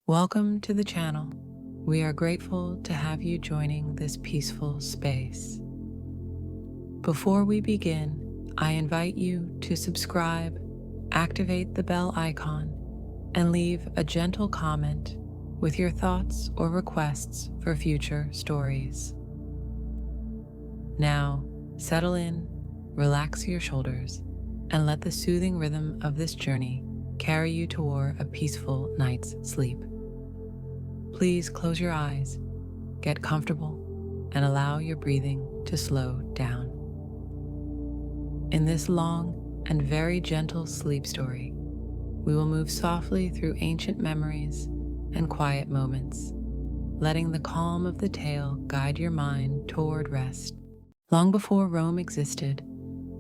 Welcome to the channel. We are grateful to have you joining this peaceful space. Before we begin, I invite you to subscribe, activate the bell icon, and leave a gentle comment with your thoughts or requests for future stories. Now, settle in, relax your shoulders, and let the soothing rhythm of this journey carry you toward a peaceful night's sleep. Please close your eyes, get comfortable, and allow your breathing to slow down. In this long and very gentle sleep story, we will move softly through ancient memories and quiet moments, letting the calm of the tale guide your mind toward rest. Long before Rome existed,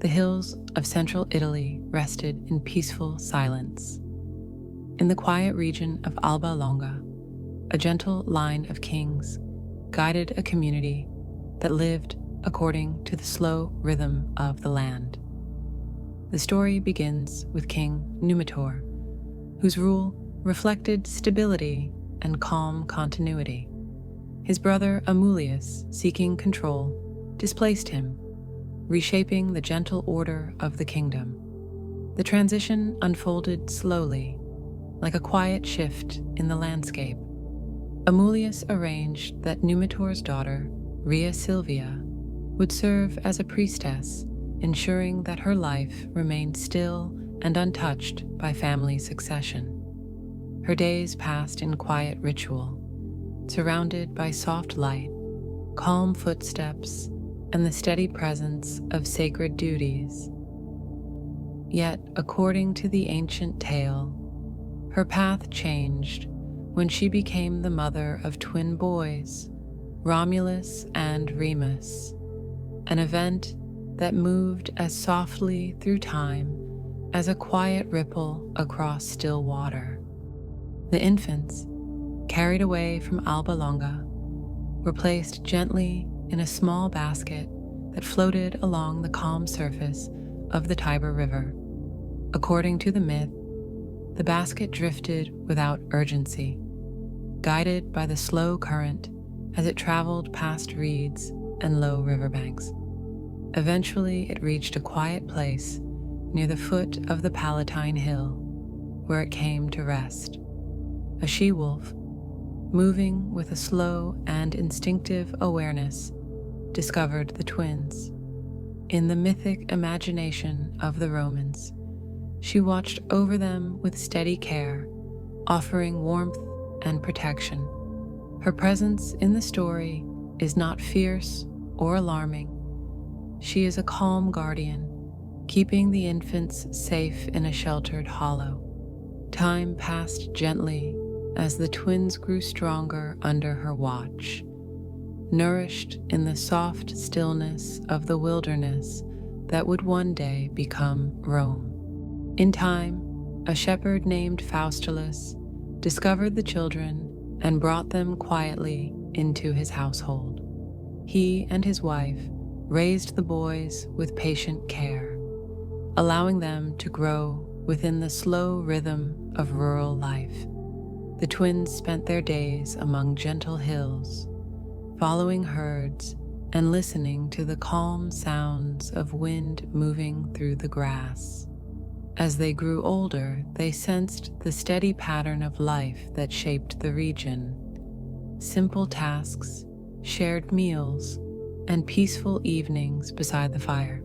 the hills of central Italy rested in peaceful silence. In the quiet region of Alba Longa, a gentle line of kings guided a community that lived according to the slow rhythm of the land. The story begins with King Numitor, whose rule reflected stability and calm continuity. His brother Amulius, seeking control, displaced him, reshaping the gentle order of the kingdom. The transition unfolded slowly, like a quiet shift in the landscape. Amulius arranged that Numitor's daughter, Rhea Silvia, would serve as a priestess, ensuring that her life remained still and untouched by family succession. Her days passed in quiet ritual, surrounded by soft light, calm footsteps, and the steady presence of sacred duties. Yet, according to the ancient tale, her path changed when she became the mother of twin boys, Romulus and Remus, an event that moved as softly through time as a quiet ripple across still water. The infants, carried away from Alba Longa, were placed gently in a small basket that floated along the calm surface of the Tiber River. According to the myth, the basket drifted without urgency, guided by the slow current as it traveled past reeds and low riverbanks. Eventually, it reached a quiet place near the foot of the Palatine Hill, where it came to rest. A she-wolf, moving with a slow and instinctive awareness, discovered the twins. In the mythic imagination of the Romans, she watched over them with steady care, offering warmth and protection. Her presence in the story is not fierce or alarming. She is a calm guardian, keeping the infants safe in a sheltered hollow. Time passed gently as the twins grew stronger under her watch, nourished in the soft stillness of the wilderness that would one day become Rome. In time, a shepherd named Faustulus discovered the children and brought them quietly into his household. He and his wife raised the boys with patient care, allowing them to grow within the slow rhythm of rural life. The twins spent their days among gentle hills, following herds and listening to the calm sounds of wind moving through the grass. As they grew older, they sensed the steady pattern of life that shaped the region. Simple tasks, shared meals, and peaceful evenings beside the fire.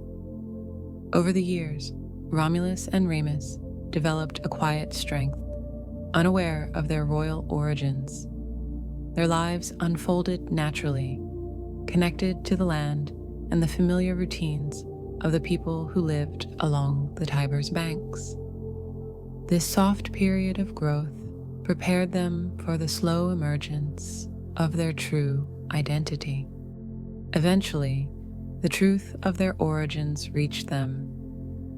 Over the years, Romulus and Remus developed a quiet strength, unaware of their royal origins. Their lives unfolded naturally, connected to the land and the familiar routines of the people who lived along the Tiber's banks. This soft period of growth prepared them for the slow emergence of their true identity. Eventually, the truth of their origins reached them,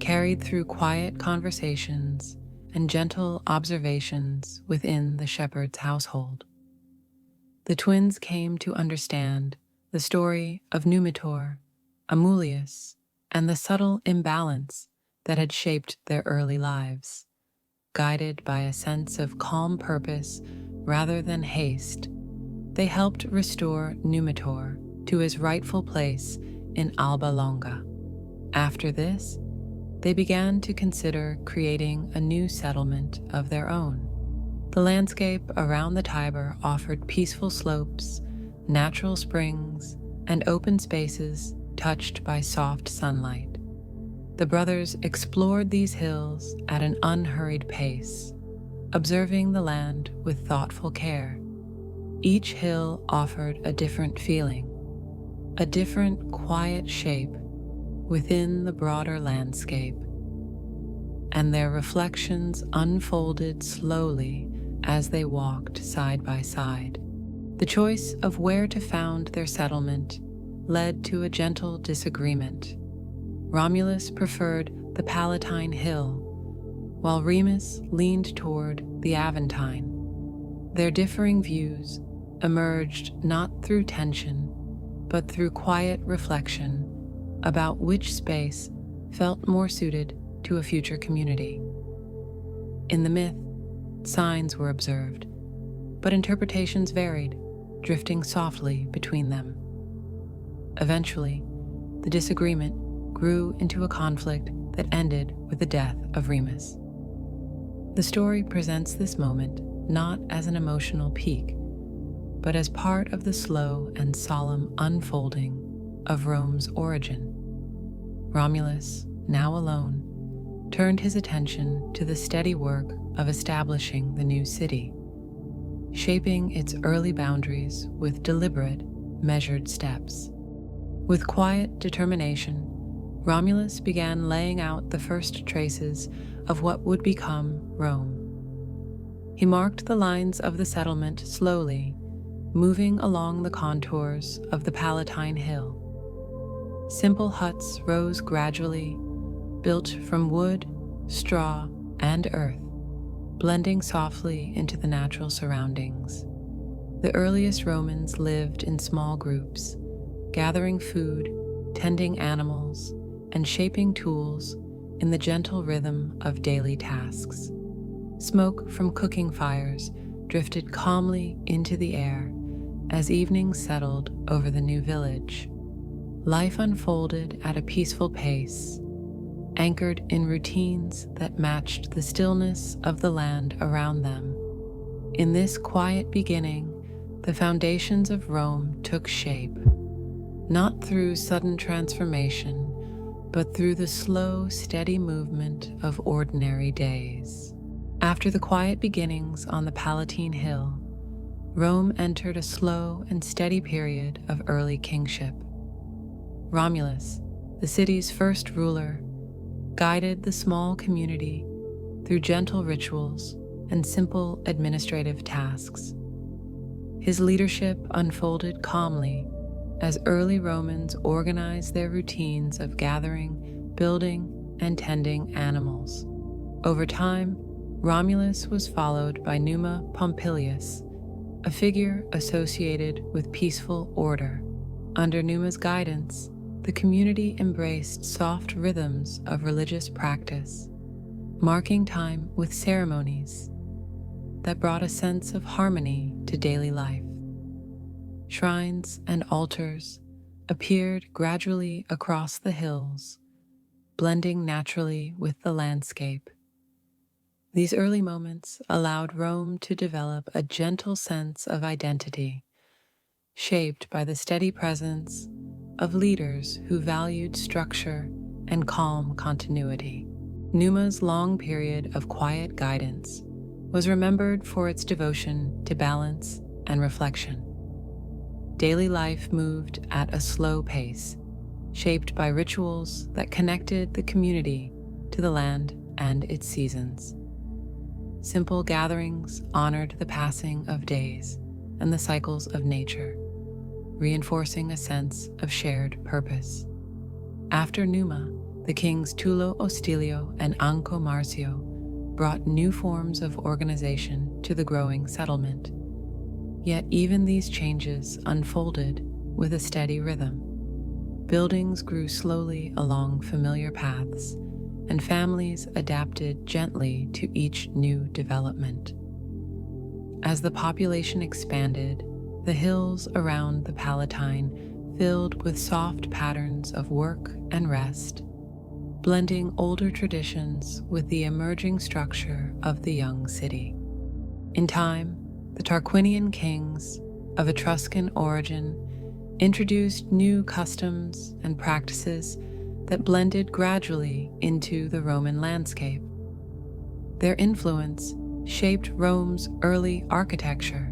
carried through quiet conversations and gentle observations within the shepherd's household. The twins came to understand the story of Numitor, Amulius, and the subtle imbalance that had shaped their early lives. guided by a sense of calm purpose rather than haste, they helped restore Numitor to his rightful place in Alba Longa. After this, they began to consider creating a new settlement of their own. The landscape around the Tiber offered peaceful slopes, natural springs, and open spaces touched by soft sunlight. The brothers explored these hills at an unhurried pace, observing the land with thoughtful care. Each hill offered a different feeling, a different quiet shape within the broader landscape, and their reflections unfolded slowly as they walked side by side. The choice of where to found their settlement led to a gentle disagreement. Romulus preferred the Palatine Hill, while Remus leaned toward the Aventine. Their differing views emerged not through tension, but through quiet reflection about which space felt more suited to a future community. In the myth, signs were observed, but interpretations varied, drifting softly between them. Eventually, the disagreement grew into a conflict that ended with the death of Remus. The story presents this moment not as an emotional peak, but as part of the slow and solemn unfolding of Rome's origin. Romulus, now alone, turned his attention to the steady work of establishing the new city, shaping its early boundaries with deliberate, measured steps. With quiet determination, Romulus began laying out the first traces of what would become Rome. He marked the lines of the settlement slowly, moving along the contours of the Palatine Hill. Simple huts rose gradually, built from wood, straw, and earth, blending softly into the natural surroundings. The earliest Romans lived in small groups, gathering food, tending animals, and shaping tools in the gentle rhythm of daily tasks. Smoke from cooking fires drifted calmly into the air as evening settled over the new village. Life unfolded at a peaceful pace, anchored in routines that matched the stillness of the land around them. In this quiet beginning, the foundations of Rome took shape, not through sudden transformation, but through the slow, steady movement of ordinary days. After the quiet beginnings on the Palatine Hill, Rome entered a slow and steady period of early kingship. Romulus, the city's first ruler, guided the small community through gentle rituals and simple administrative tasks. His leadership unfolded calmly as early Romans organized their routines of gathering, building, and tending animals. Over time, Romulus was followed by Numa Pompilius, a figure associated with peaceful order. Under Numa's guidance, the community embraced soft rhythms of religious practice, marking time with ceremonies that brought a sense of harmony to daily life. Shrines and altars appeared gradually across the hills, blending naturally with the landscape. These early moments allowed Rome to develop a gentle sense of identity, shaped by the steady presence of leaders who valued structure and calm continuity. Numa's long period of quiet guidance was remembered for its devotion to balance and reflection. Daily life moved at a slow pace, shaped by rituals that connected the community to the land and its seasons. Simple gatherings honored the passing of days and the cycles of nature, reinforcing a sense of shared purpose. After Numa, the kings Tullo Ostilio and Anco Marcio brought new forms of organization to the growing settlement. Yet even these changes unfolded with a steady rhythm. Buildings grew slowly along familiar paths, and families adapted gently to each new development. As the population expanded, the hills around the Palatine filled with soft patterns of work and rest, blending older traditions with the emerging structure of the young city. In time, the Tarquinian kings of Etruscan origin introduced new customs and practices that blended gradually into the Roman landscape. Their influence shaped Rome's early architecture,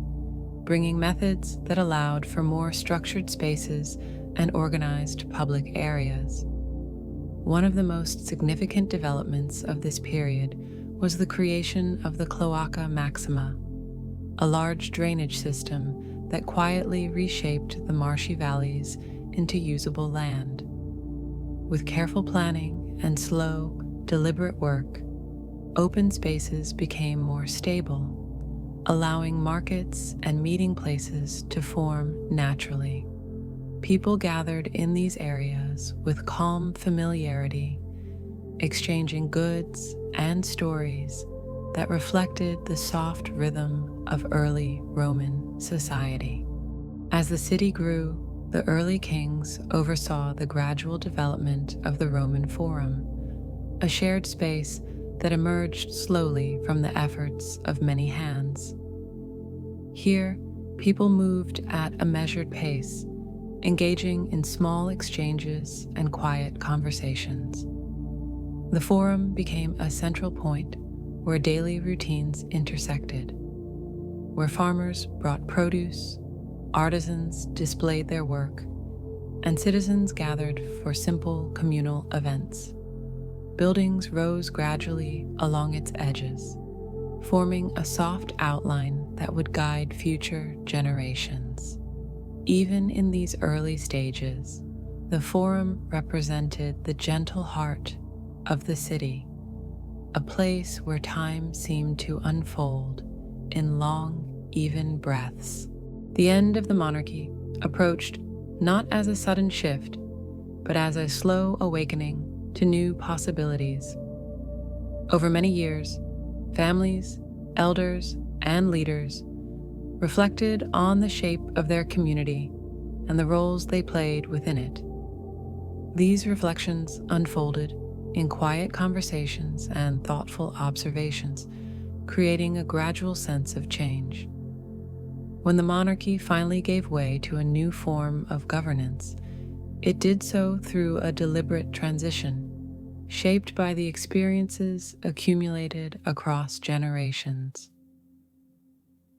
bringing methods that allowed for more structured spaces and organized public areas. One of the most significant developments of this period was the creation of the Cloaca Maxima, a large drainage system that quietly reshaped the marshy valleys into usable land. With careful planning and slow, deliberate work, open spaces became more stable, allowing markets and meeting places to form naturally. People gathered in these areas with calm familiarity, exchanging goods and stories that reflected the soft rhythm of early Roman society. As the city grew, the early kings oversaw the gradual development of the Roman Forum, a shared space that emerged slowly from the efforts of many hands. Here, people moved at a measured pace, engaging in small exchanges and quiet conversations. The Forum became a central point where daily routines intersected, where farmers brought produce, artisans displayed their work, and citizens gathered for simple communal events. Buildings rose gradually along its edges, forming a soft outline that would guide future generations. Even in these early stages, the Forum represented the gentle heart of the city, a place where time seemed to unfold in long, even breaths. The end of the monarchy approached not as a sudden shift, but as a slow awakening to new possibilities. Over many years, families, elders, and leaders reflected on the shape of their community and the roles they played within it. These reflections unfolded in quiet conversations and thoughtful observations, creating a gradual sense of change. When the monarchy finally gave way to a new form of governance, it did so through a deliberate transition, shaped by the experiences accumulated across generations.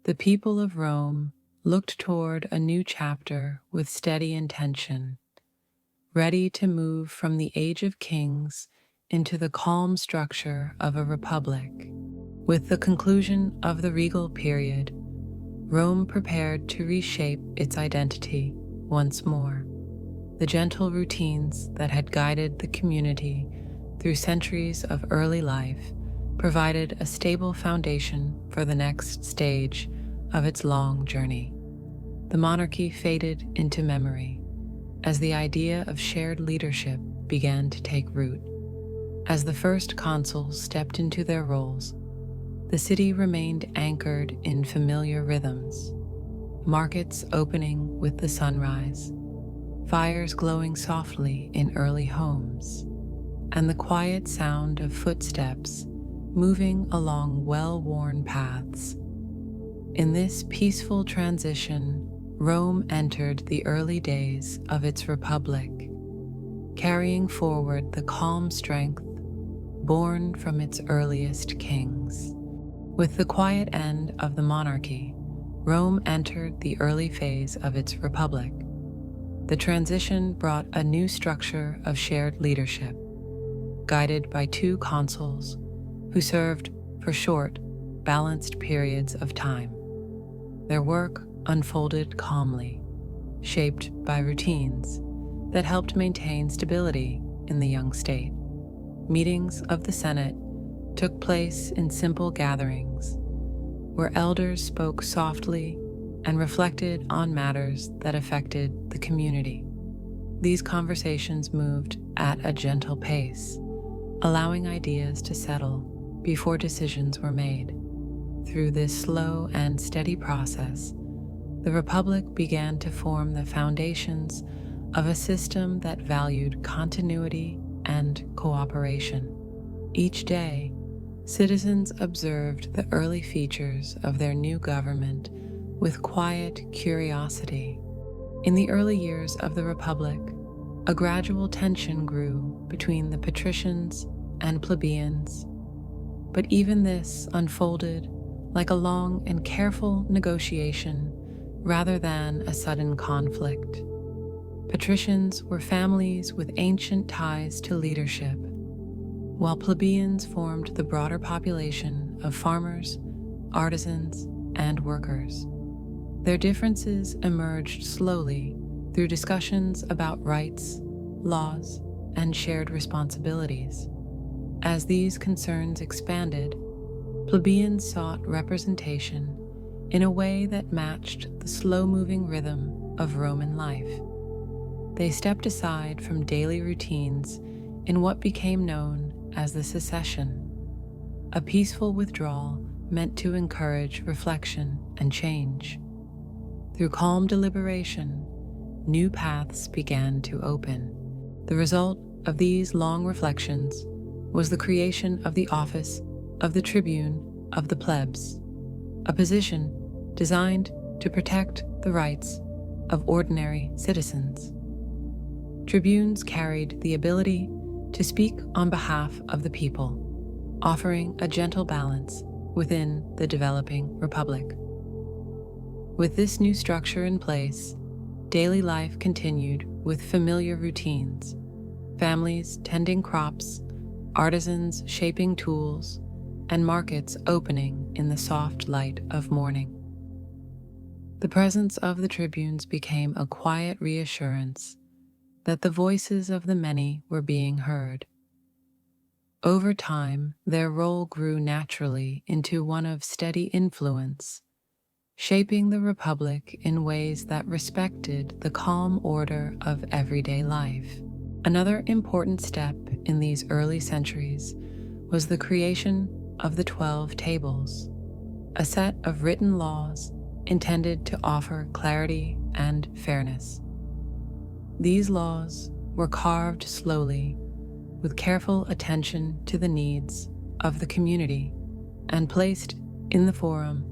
The people of Rome looked toward a new chapter with steady intention, ready to move from the age of kings into the calm structure of a republic. With the conclusion of the regal period, Rome prepared to reshape its identity once more. The gentle routines that had guided the community through centuries of early life provided a stable foundation for the next stage of its long journey. The monarchy faded into memory as the idea of shared leadership began to take root. As the first consuls stepped into their roles, the city remained anchored in familiar rhythms, markets opening with the sunrise, fires glowing softly in early homes, and the quiet sound of footsteps moving along well-worn paths. In this peaceful transition, Rome entered the early days of its republic, carrying forward the calm strength born from its earliest kings. With the quiet end of the monarchy, Rome entered the early phase of its republic. The transition brought a new structure of shared leadership, guided by two consuls who served for short, balanced periods of time. Their work unfolded calmly, shaped by routines that helped maintain stability in the young state. Meetings of the Senate took place in simple gatherings, where elders spoke softly and reflected on matters that affected the community. These conversations moved at a gentle pace, allowing ideas to settle before decisions were made. Through this slow and steady process, the Republic began to form the foundations of a system that valued continuity and cooperation. Each day, citizens observed the early features of their new government with quiet curiosity. In the early years of the Republic, a gradual tension grew between the patricians and plebeians, but even this unfolded like a long and careful negotiation rather than a sudden conflict. Patricians were families with ancient ties to leadership, while plebeians formed the broader population of farmers, artisans, and workers. Their differences emerged slowly through discussions about rights, laws, and shared responsibilities. As these concerns expanded, plebeians sought representation in a way that matched the slow-moving rhythm of Roman life. They stepped aside from daily routines in what became known as the secession, a peaceful withdrawal meant to encourage reflection and change. Through calm deliberation, new paths began to open. The result of these long reflections was the creation of the office of the tribune of the plebs, a position designed to protect the rights of ordinary citizens. Tribunes carried the ability to speak on behalf of the people, offering a gentle balance within the developing republic. With this new structure in place, daily life continued with familiar routines: families tending crops, artisans shaping tools, and markets opening in the soft light of morning. The presence of the tribunes became a quiet reassurance that the voices of the many were being heard. Over time, their role grew naturally into one of steady influence, shaping the Republic in ways that respected the calm order of everyday life. Another important step in these early centuries was the creation of the 12 Tables, a set of written laws intended to offer clarity and fairness. These laws were carved slowly, with careful attention to the needs of the community, and placed in the forum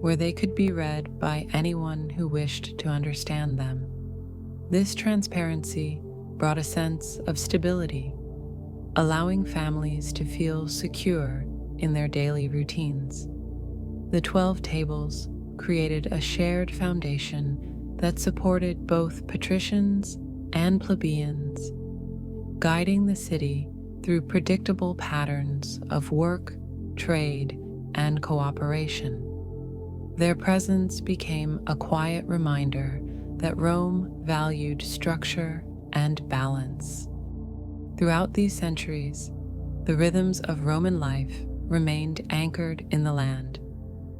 where they could be read by anyone who wished to understand them. This transparency brought a sense of stability, allowing families to feel secure in their daily routines. The 12 Tables created a shared foundation that supported both patricians and plebeians, guiding the city through predictable patterns of work, trade, and cooperation. Their presence became a quiet reminder that Rome valued structure and balance. Throughout these centuries, the rhythms of Roman life remained anchored in the land.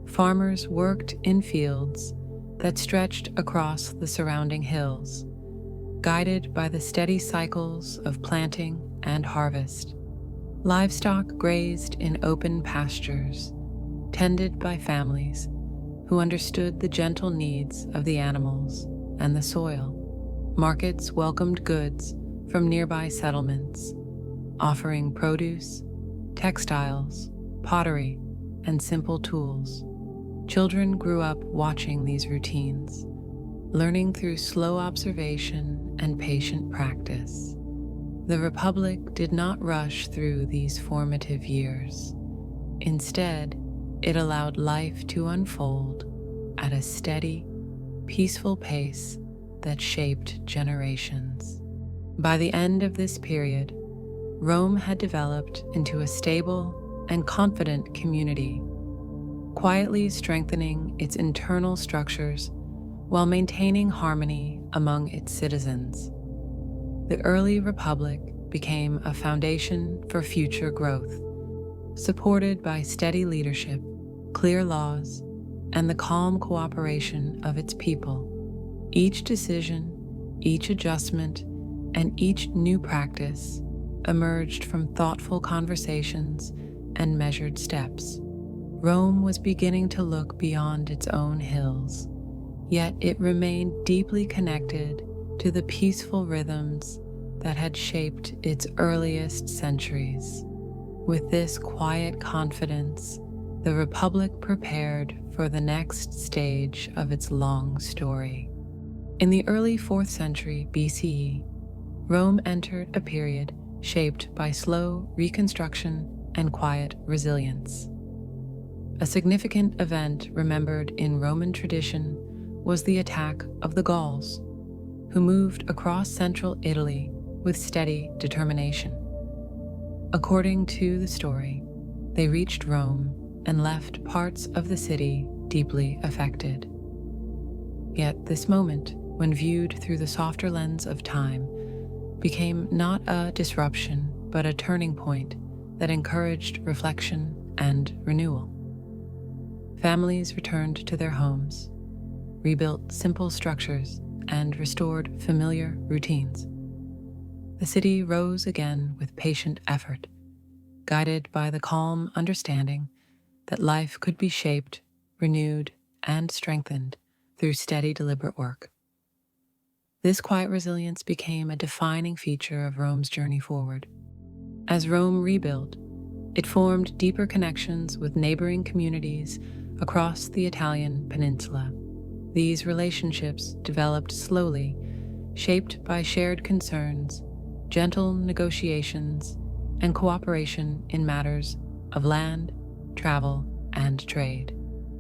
Farmers worked in fields that stretched across the surrounding hills, guided by the steady cycles of planting and harvest. Livestock grazed in open pastures, tended by families who understood the gentle needs of the animals and the soil. Markets welcomed goods from nearby settlements, offering produce, textiles, pottery, and simple tools. Children grew up watching these routines, learning through slow observation and patient practice. The Republic did not rush through these formative years. Instead, it allowed life to unfold at a steady, peaceful pace that shaped generations. By the end of this period, Rome had developed into a stable and confident community, quietly strengthening its internal structures while maintaining harmony among its citizens. The early Republic became a foundation for future growth, supported by steady leadership, clear laws, and the calm cooperation of its people. Each decision, each adjustment, and each new practice emerged from thoughtful conversations and measured steps. Rome was beginning to look beyond its own hills, yet it remained deeply connected to the peaceful rhythms that had shaped its earliest centuries. With this quiet confidence, the Republic prepared for the next stage of its long story. In the early 4th century BCE, Rome entered a period shaped by slow reconstruction and quiet resilience. A significant event remembered in Roman tradition was the attack of the Gauls, who moved across central Italy with steady determination. According to the story, they reached Rome and left parts of the city deeply affected. Yet this moment, when viewed through the softer lens of time, became not a disruption but a turning point that encouraged reflection and renewal. Families returned to their homes, rebuilt simple structures, and restored familiar routines. The city rose again with patient effort, guided by the calm understanding that life could be shaped, renewed, and strengthened through steady, deliberate work. This quiet resilience became a defining feature of Rome's journey forward. As Rome rebuilt, it formed deeper connections with neighboring communities across the Italian peninsula. These relationships developed slowly, shaped by shared concerns, gentle negotiations, and cooperation in matters of land, travel, and trade.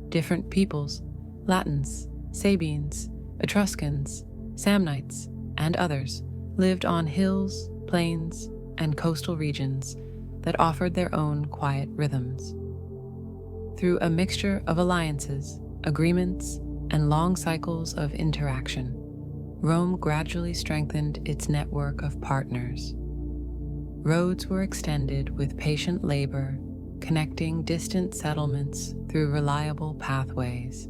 Different peoples, Latins, Sabines, Etruscans, Samnites, and others, lived on hills, plains, and coastal regions that offered their own quiet rhythms. Through a mixture of alliances, agreements, and long cycles of interaction, Rome gradually strengthened its network of partners. Roads were extended with patient labor, connecting distant settlements through reliable pathways.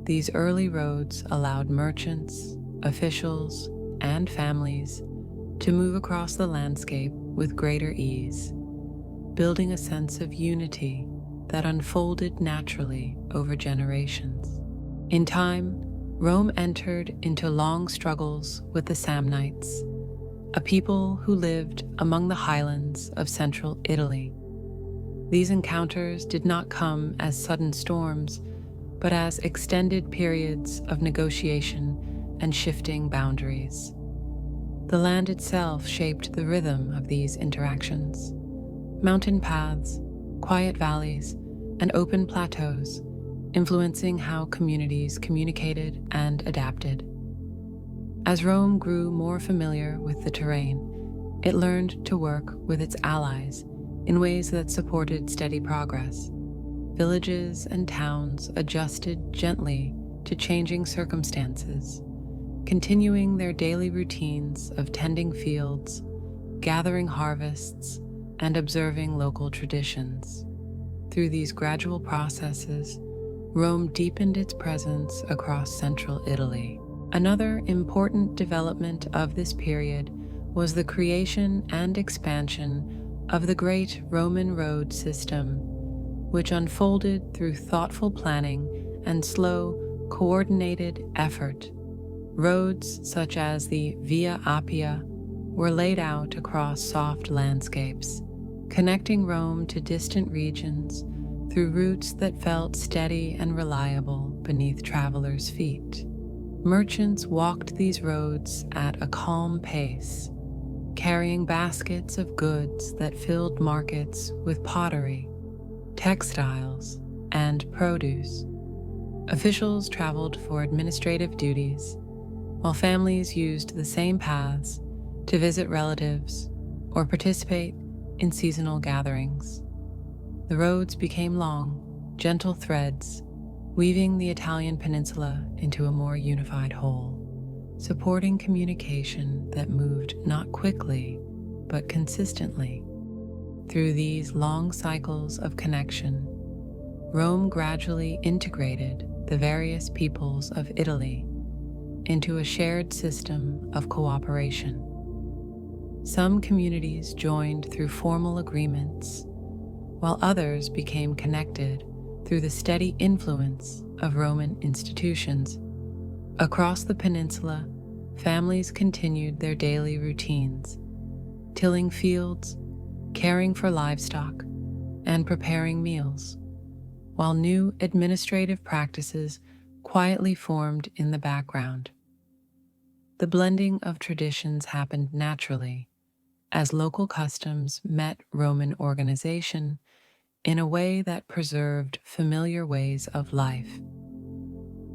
These early roads allowed merchants, officials, and families to move across the landscape with greater ease, building a sense of unity that unfolded naturally over generations. In time, Rome entered into long struggles with the Samnites, a people who lived among the highlands of central Italy. These encounters did not come as sudden storms, but as extended periods of negotiation and shifting boundaries. The land itself shaped the rhythm of these interactions. Mountain paths, quiet valleys, and open plateaus, influencing how communities communicated and adapted. As Rome grew more familiar with the terrain, it learned to work with its allies in ways that supported steady progress. Villages and towns adjusted gently to changing circumstances, continuing their daily routines of tending fields, gathering harvests, and observing local traditions. Through these gradual processes, Rome deepened its presence across central Italy. Another important development of this period was the creation and expansion of the great Roman road system, which unfolded through thoughtful planning and slow, coordinated effort. Roads such as the Via Appia were laid out across soft landscapes, connecting Rome to distant regions through routes that felt steady and reliable beneath travelers' feet. Merchants walked these roads at a calm pace, carrying baskets of goods that filled markets with pottery, textiles, and produce. Officials traveled for administrative duties, while families used the same paths to visit relatives or participate in seasonal gatherings. The roads became long, gentle threads, weaving the Italian peninsula into a more unified whole, supporting communication that moved not quickly, but consistently. Through these long cycles of connection, Rome gradually integrated the various peoples of Italy into a shared system of cooperation. Some communities joined through formal agreements, while others became connected through the steady influence of Roman institutions. Across the peninsula, families continued their daily routines, tilling fields, caring for livestock, and preparing meals, while new administrative practices quietly formed in the background. The blending of traditions happened naturally as local customs met Roman organization in a way that preserved familiar ways of life.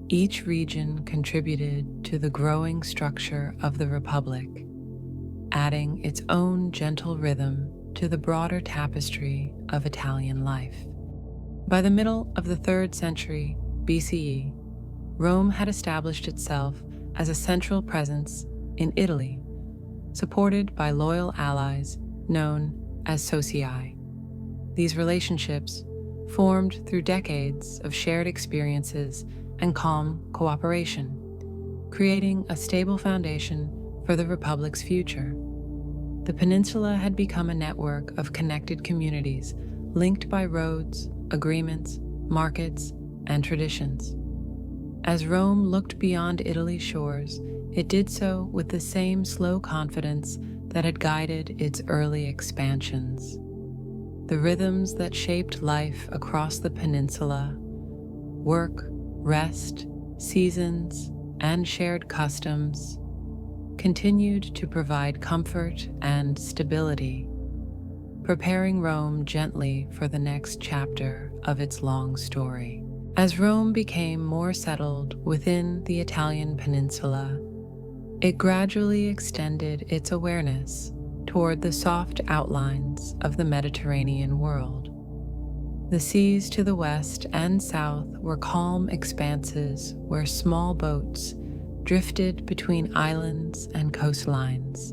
Each region contributed to the growing structure of the Republic, adding its own gentle rhythm to the broader tapestry of Italian life. By the middle of the 3rd century BCE, Rome had established itself as a central presence in Italy, supported by loyal allies known as socii. These relationships, formed through decades of shared experiences and calm cooperation, creating a stable foundation for the Republic's future. The peninsula had become a network of connected communities linked by roads, agreements, markets, and traditions. As Rome looked beyond Italy's shores, it did so with the same slow confidence that had guided its early expansions. The rhythms that shaped life across the peninsula, work, rest, seasons, and shared customs, continued to provide comfort and stability, preparing Rome gently for the next chapter of its long story. As Rome became more settled within the Italian peninsula, it gradually extended its awareness toward the soft outlines of the Mediterranean world. The seas to the west and south were calm expanses where small boats drifted between islands and coastlines,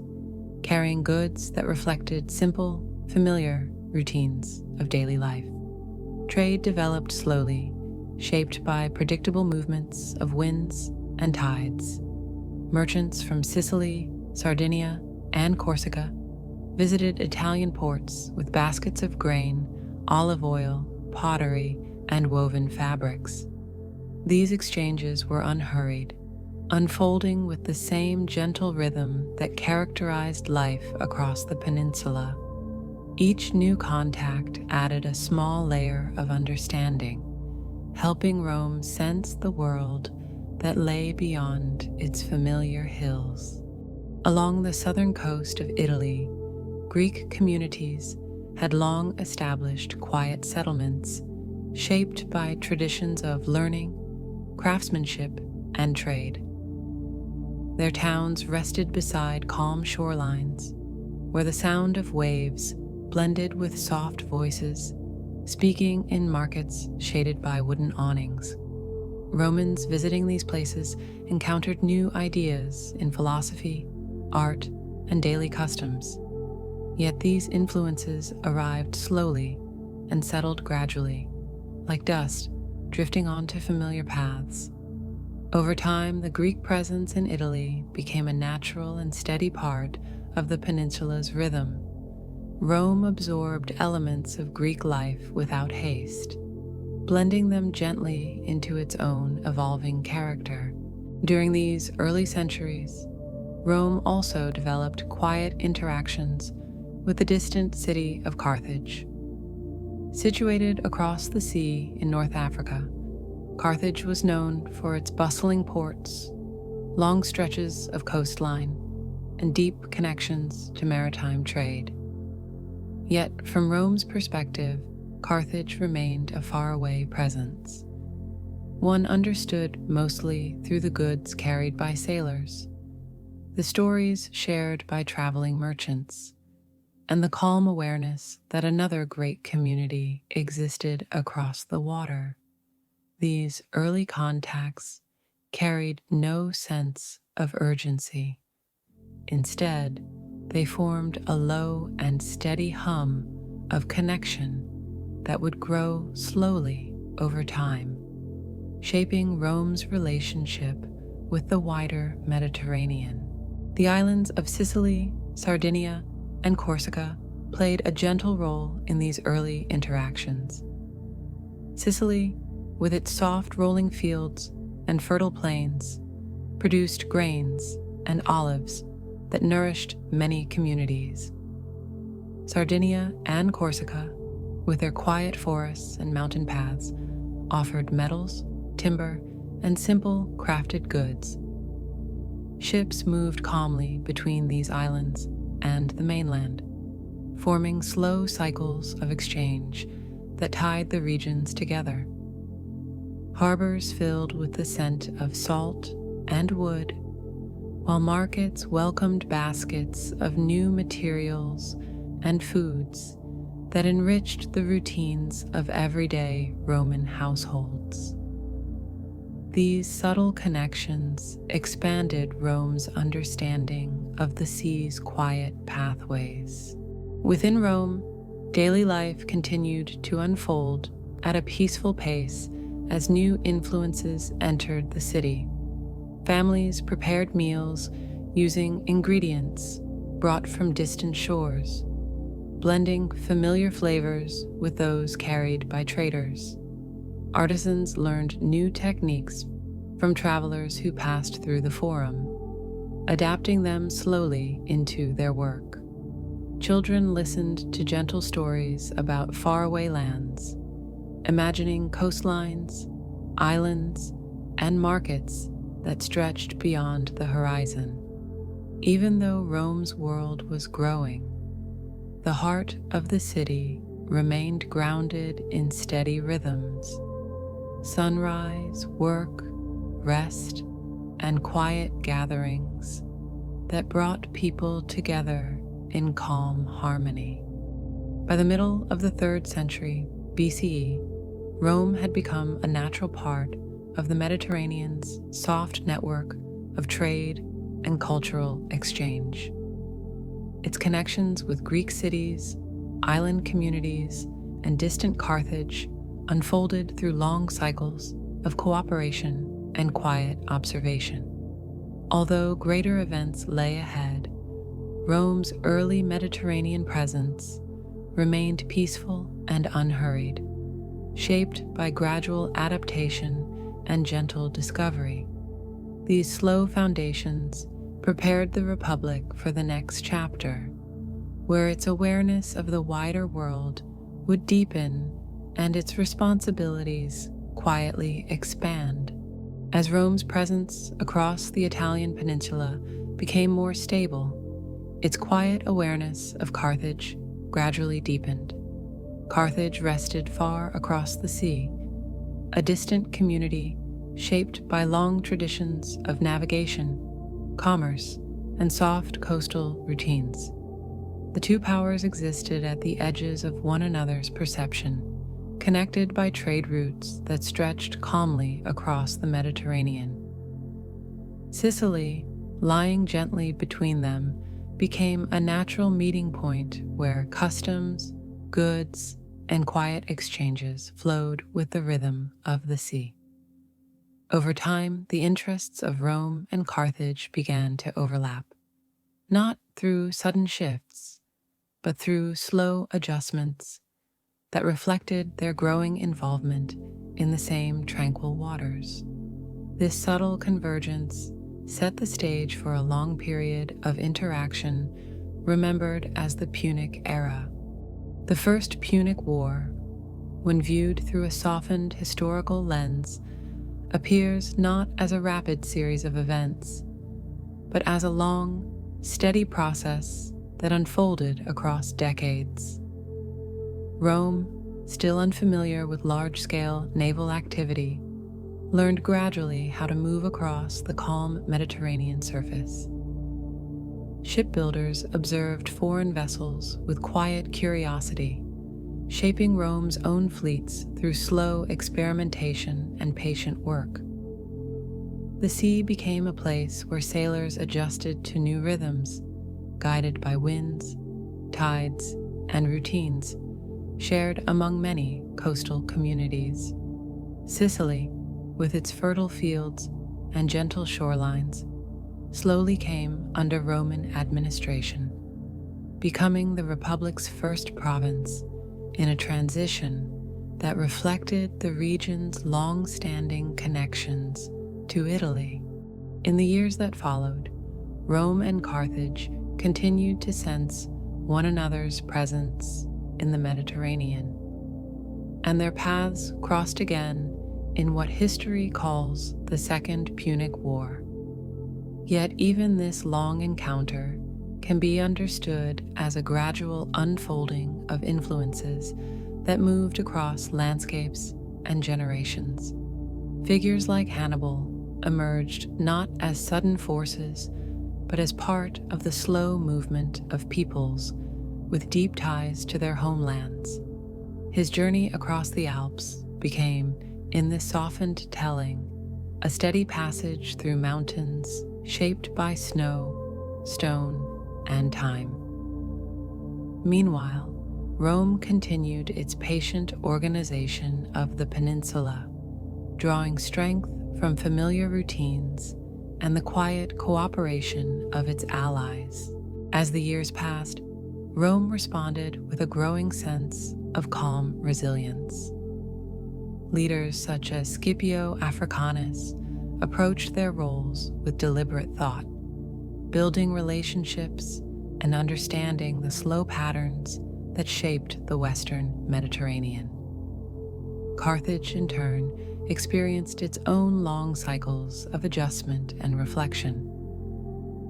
carrying goods that reflected simple, familiar routines of daily life. Trade developed slowly, shaped by predictable movements of winds and tides. Merchants from Sicily, Sardinia, and Corsica visited Italian ports with baskets of grain, olive oil, pottery, and woven fabrics. These exchanges were unhurried, unfolding with the same gentle rhythm that characterized life across the peninsula. Each new contact added a small layer of understanding, helping Rome sense the world that lay beyond its familiar hills. Along the southern coast of Italy, Greek communities had long established quiet settlements shaped by traditions of learning, craftsmanship, and trade. Their towns rested beside calm shorelines, where the sound of waves blended with soft voices, speaking in markets shaded by wooden awnings. Romans visiting these places encountered new ideas in philosophy, art, and daily customs. Yet these influences arrived slowly and settled gradually, like dust drifting onto familiar paths. Over time, the Greek presence in Italy became a natural and steady part of the peninsula's rhythm. Rome absorbed elements of Greek life without haste, blending them gently into its own evolving character. During these early centuries, Rome also developed quiet interactions with the distant city of Carthage. Situated across the sea in North Africa, Carthage was known for its bustling ports, long stretches of coastline, and deep connections to maritime trade. Yet, from Rome's perspective, Carthage remained a faraway presence, one understood mostly through the goods carried by sailors, the stories shared by traveling merchants, and the calm awareness that another great community existed across the water. These early contacts carried no sense of urgency. Instead, they formed a low and steady hum of connection that would grow slowly over time, shaping Rome's relationship with the wider Mediterranean. The islands of Sicily, Sardinia, and Corsica played a gentle role in these early interactions. Sicily, with its soft rolling fields and fertile plains, produced grains and olives that nourished many communities. Sardinia and Corsica, with their quiet forests and mountain paths, offered metals, timber, and simple crafted goods. Ships moved calmly between these islands and the mainland, forming slow cycles of exchange that tied the regions together. Harbors filled with the scent of salt and wood, while markets welcomed baskets of new materials and foods that enriched the routines of everyday Roman households. These subtle connections expanded Rome's understanding of the sea's quiet pathways. Within Rome, daily life continued to unfold at a peaceful pace as new influences entered the city. Families prepared meals using ingredients brought from distant shores, blending familiar flavors with those carried by traders. Artisans learned new techniques from travelers who passed through the forum, adapting them slowly into their work. Children listened to gentle stories about faraway lands, imagining coastlines, islands, and markets that stretched beyond the horizon. Even though Rome's world was growing, the heart of the city remained grounded in steady rhythms. Sunrise, work, rest, and quiet gatherings that brought people together in calm harmony. By the middle of the 3rd century BCE, Rome had become a natural part of the Mediterranean's soft network of trade and cultural exchange. Its connections with Greek cities, island communities, and distant Carthage unfolded through long cycles of cooperation and quiet observation. Although greater events lay ahead, Rome's early Mediterranean presence remained peaceful and unhurried, shaped by gradual adaptation and gentle discovery. These slow foundations prepared the Republic for the next chapter, where its awareness of the wider world would deepen and its responsibilities quietly expand. As Rome's presence across the Italian peninsula became more stable, its quiet awareness of Carthage gradually deepened. Carthage rested far across the sea, a distant community shaped by long traditions of navigation, commerce, and soft coastal routines. The two powers existed at the edges of one another's perception, connected by trade routes that stretched calmly across the Mediterranean. Sicily, lying gently between them, became a natural meeting point where customs, goods, and quiet exchanges flowed with the rhythm of the sea. Over time, the interests of Rome and Carthage began to overlap, not through sudden shifts, but through slow adjustments that reflected their growing involvement in the same tranquil waters. This subtle convergence set the stage for a long period of interaction remembered as the Punic Era. The First Punic War, when viewed through a softened historical lens, appears not as a rapid series of events, but as a long, steady process that unfolded across decades. Rome, still unfamiliar with large-scale naval activity, learned gradually how to move across the calm Mediterranean surface. Shipbuilders observed foreign vessels with quiet curiosity, shaping Rome's own fleets through slow experimentation and patient work. The sea became a place where sailors adjusted to new rhythms, guided by winds, tides, and routines shared among many coastal communities. Sicily, with its fertile fields and gentle shorelines, slowly came under Roman administration, becoming the Republic's first province in a transition that reflected the region's long-standing connections to Italy. In the years that followed, Rome and Carthage continued to sense one another's presence in the Mediterranean, and their paths crossed again in what history calls the Second Punic War. Yet even this long encounter can be understood as a gradual unfolding of influences that moved across landscapes and generations. Figures like Hannibal emerged not as sudden forces, but as part of the slow movement of peoples with deep ties to their homelands. His journey across the Alps became, in this softened telling, a steady passage through mountains shaped by snow, stone, and time. Meanwhile, Rome continued its patient organization of the peninsula, drawing strength from familiar routines and the quiet cooperation of its allies. As the years passed, Rome responded with a growing sense of calm resilience. Leaders such as Scipio Africanus approached their roles with deliberate thought, building relationships and understanding the slow patterns that shaped the Western Mediterranean. Carthage, in turn, experienced its own long cycles of adjustment and reflection.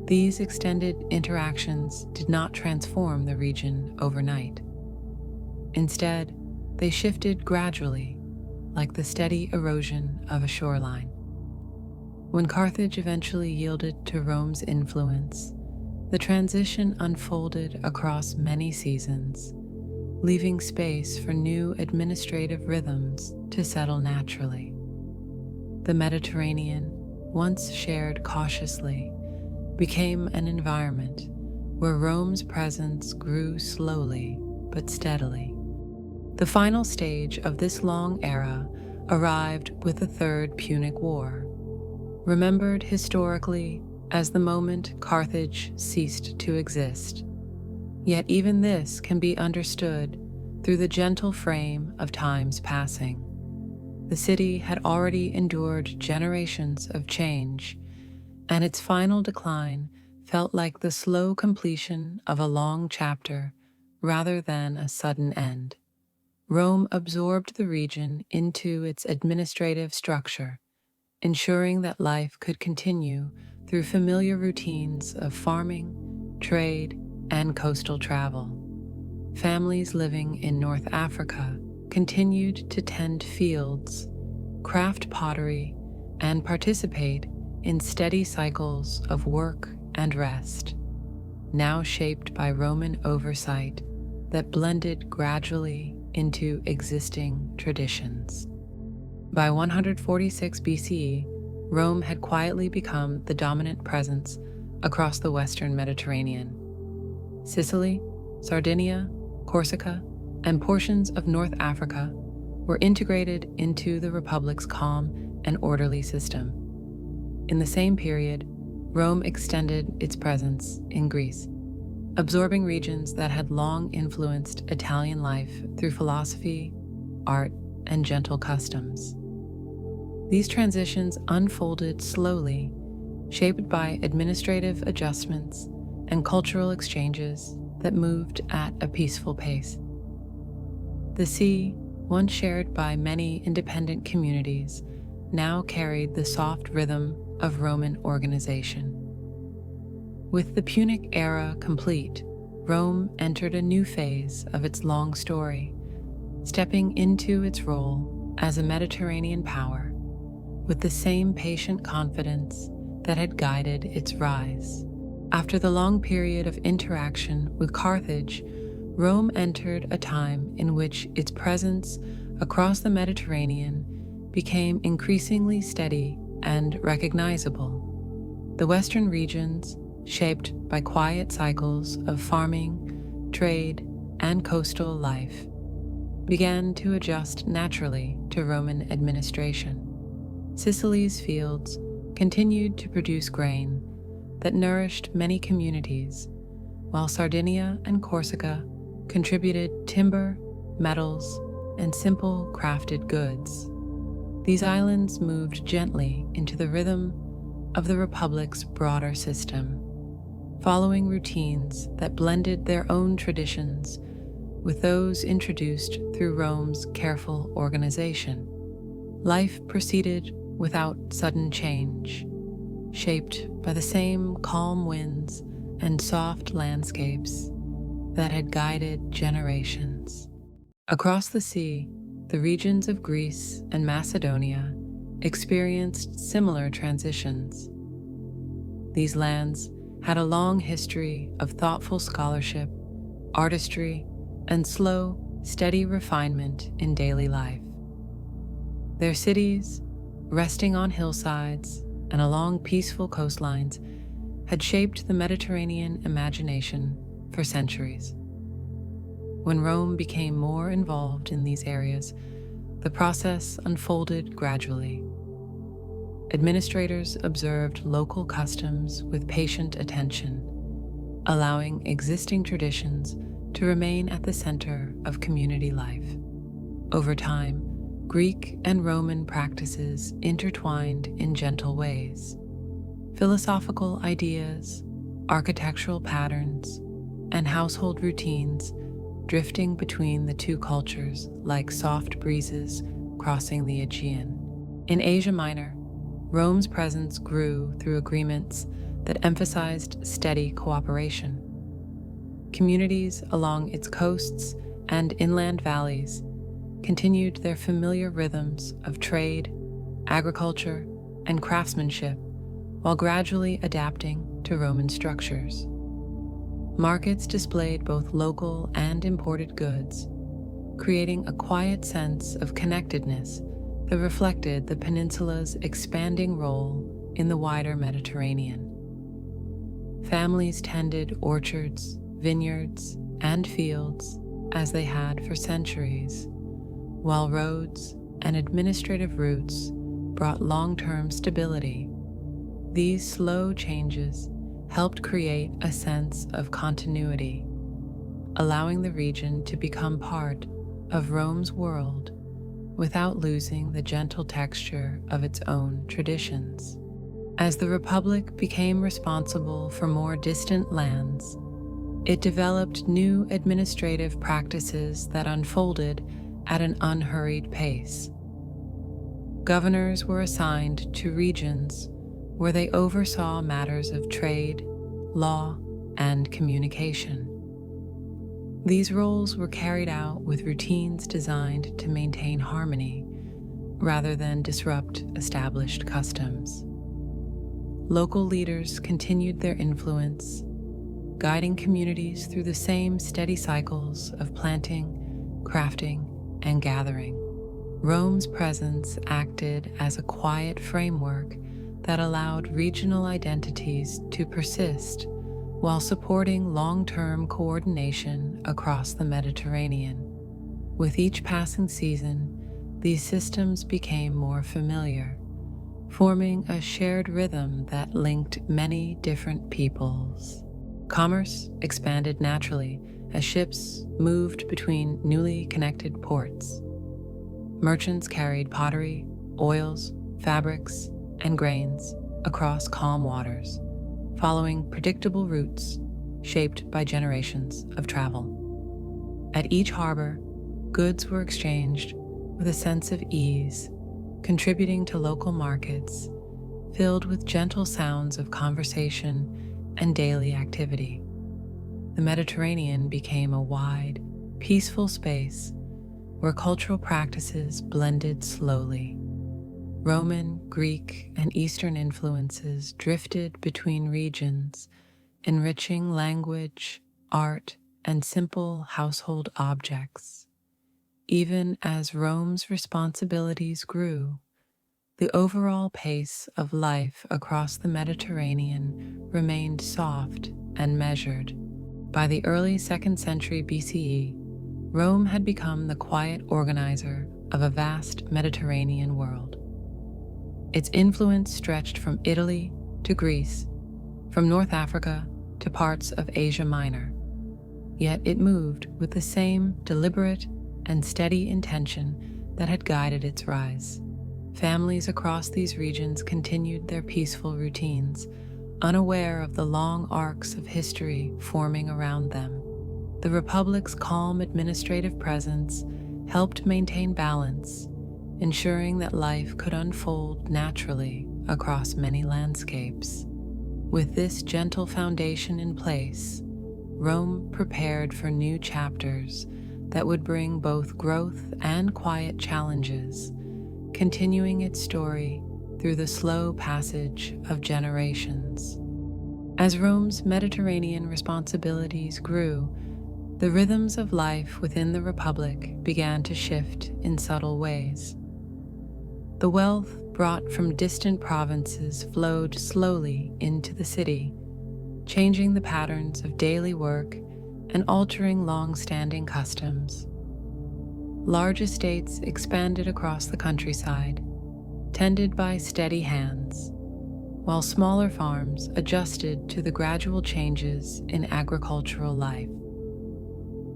These extended interactions did not transform the region overnight. Instead, they shifted gradually, like the steady erosion of a shoreline. When Carthage eventually yielded to Rome's influence, the transition unfolded across many seasons, leaving space for new administrative rhythms to settle naturally. The Mediterranean, once shared cautiously, became an environment where Rome's presence grew slowly but steadily. The final stage of this long era arrived with the Third Punic War, remembered historically as the moment Carthage ceased to exist. Yet even this can be understood through the gentle frame of time's passing. The city had already endured generations of change, and its final decline felt like the slow completion of a long chapter rather than a sudden end. Rome absorbed the region into its administrative structure, ensuring that life could continue through familiar routines of farming, trade, and coastal travel. Families living in North Africa continued to tend fields, craft pottery, and participate in steady cycles of work and rest, now shaped by Roman oversight that blended gradually into existing traditions. By 146 BCE, Rome had quietly become the dominant presence across the Western Mediterranean. Sicily, Sardinia, Corsica, and portions of North Africa were integrated into the Republic's calm and orderly system. In the same period, Rome extended its presence in Greece, absorbing regions that had long influenced Italian life through philosophy, art, and gentle customs. These transitions unfolded slowly, shaped by administrative adjustments and cultural exchanges that moved at a peaceful pace. The sea, once shared by many independent communities, now carried the soft rhythm of Roman organization. With the Punic era complete, Rome entered a new phase of its long story, stepping into its role as a Mediterranean power with the same patient confidence that had guided its rise. After the long period of interaction with Carthage, Rome entered a time in which its presence across the Mediterranean became increasingly steady and recognizable. The western regions, shaped by quiet cycles of farming, trade, and coastal life, began to adjust naturally to Roman administration. Sicily's fields continued to produce grain that nourished many communities, while Sardinia and Corsica contributed timber, metals, and simple crafted goods. These islands moved gently into the rhythm of the Republic's broader system, following routines that blended their own traditions with those introduced through Rome's careful organization. Life proceeded without sudden change, shaped by the same calm winds and soft landscapes that had guided generations. Across the sea, the regions of Greece and Macedonia experienced similar transitions. These lands had a long history of thoughtful scholarship, artistry, and slow, steady refinement in daily life. Their cities, resting on hillsides and along peaceful coastlines, had shaped the Mediterranean imagination for centuries. When Rome became more involved in these areas, the process unfolded gradually. Administrators observed local customs with patient attention, allowing existing traditions to remain at the center of community life. Over time, Greek and Roman practices intertwined in gentle ways. Philosophical ideas, architectural patterns, and household routines drifting between the two cultures like soft breezes crossing the Aegean. In Asia Minor, Rome's presence grew through agreements that emphasized steady cooperation. Communities along its coasts and inland valleys continued their familiar rhythms of trade, agriculture, and craftsmanship while gradually adapting to Roman structures. Markets displayed both local and imported goods, creating a quiet sense of connectedness that reflected the peninsula's expanding role in the wider Mediterranean. Families tended orchards, vineyards, and fields as they had for centuries, while roads and administrative routes brought long-term stability. These slow changes helped create a sense of continuity, allowing the region to become part of Rome's world without losing the gentle texture of its own traditions. As the Republic became responsible for more distant lands, it developed new administrative practices that unfolded at an unhurried pace. Governors were assigned to regions where they oversaw matters of trade, law, and communication. These roles were carried out with routines designed to maintain harmony rather than disrupt established customs. Local leaders continued their influence, guiding communities through the same steady cycles of planting, crafting, and gathering. Rome's presence acted as a quiet framework that allowed regional identities to persist while supporting long-term coordination across the Mediterranean. With each passing season, these systems became more familiar, forming a shared rhythm that linked many different peoples. Commerce expanded naturally as ships moved between newly connected ports. Merchants carried pottery, oils, fabrics, and grains across calm waters, following predictable routes shaped by generations of travel. At each harbor, goods were exchanged with a sense of ease, contributing to local markets filled with gentle sounds of conversation and daily activity. The Mediterranean became a wide, peaceful space where cultural practices blended slowly. Roman, Greek, and Eastern influences drifted between regions, enriching language, art, and simple household objects. Even as Rome's responsibilities grew, the overall pace of life across the Mediterranean remained soft and measured. By the early 2nd century BCE, Rome had become the quiet organizer of a vast Mediterranean world. Its influence stretched from Italy to Greece, from North Africa to parts of Asia Minor, yet it moved with the same deliberate and steady intention that had guided its rise. Families across these regions continued their peaceful routines, unaware of the long arcs of history forming around them. The Republic's calm administrative presence helped maintain balance, ensuring that life could unfold naturally across many landscapes. With this gentle foundation in place, Rome prepared for new chapters that would bring both growth and quiet challenges, continuing its story through the slow passage of generations. As Rome's Mediterranean responsibilities grew, the rhythms of life within the Republic began to shift in subtle ways. The wealth brought from distant provinces flowed slowly into the city, changing the patterns of daily work and altering long-standing customs. Large estates expanded across the countryside, tended by steady hands, while smaller farms adjusted to the gradual changes in agricultural life.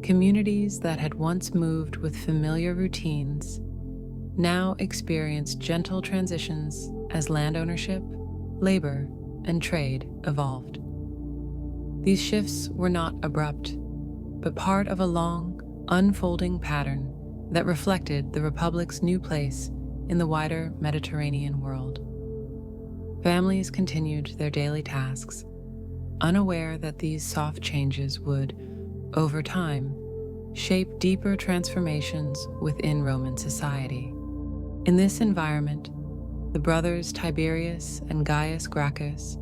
Communities that had once moved with familiar routines now experienced gentle transitions as land ownership, labor, and trade evolved. These shifts were not abrupt, but part of a long, unfolding pattern that reflected the Republic's new place in the wider Mediterranean world. Families continued their daily tasks, unaware that these soft changes would, over time, shape deeper transformations within Roman society. In this environment, the brothers Tiberius and Gaius Gracchus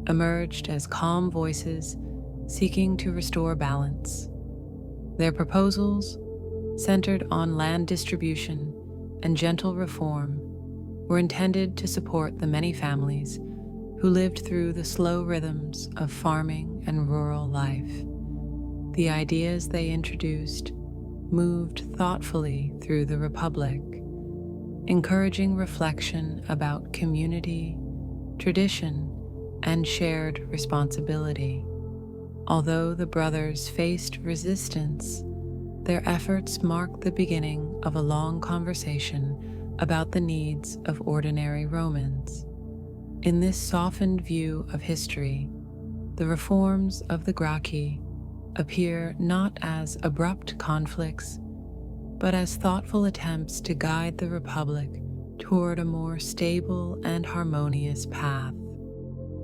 emerged as calm voices seeking to restore balance. Their proposals, centered on land distribution and gentle reform, were intended to support the many families who lived through the slow rhythms of farming and rural life. The ideas they introduced moved thoughtfully through the Republic, encouraging reflection about community, tradition, and shared responsibility. Although the brothers faced resistance, their efforts marked the beginning of a long conversation about the needs of ordinary Romans. In this softened view of history, the reforms of the Gracchi appear not as abrupt conflicts, but as thoughtful attempts to guide the Republic toward a more stable and harmonious path.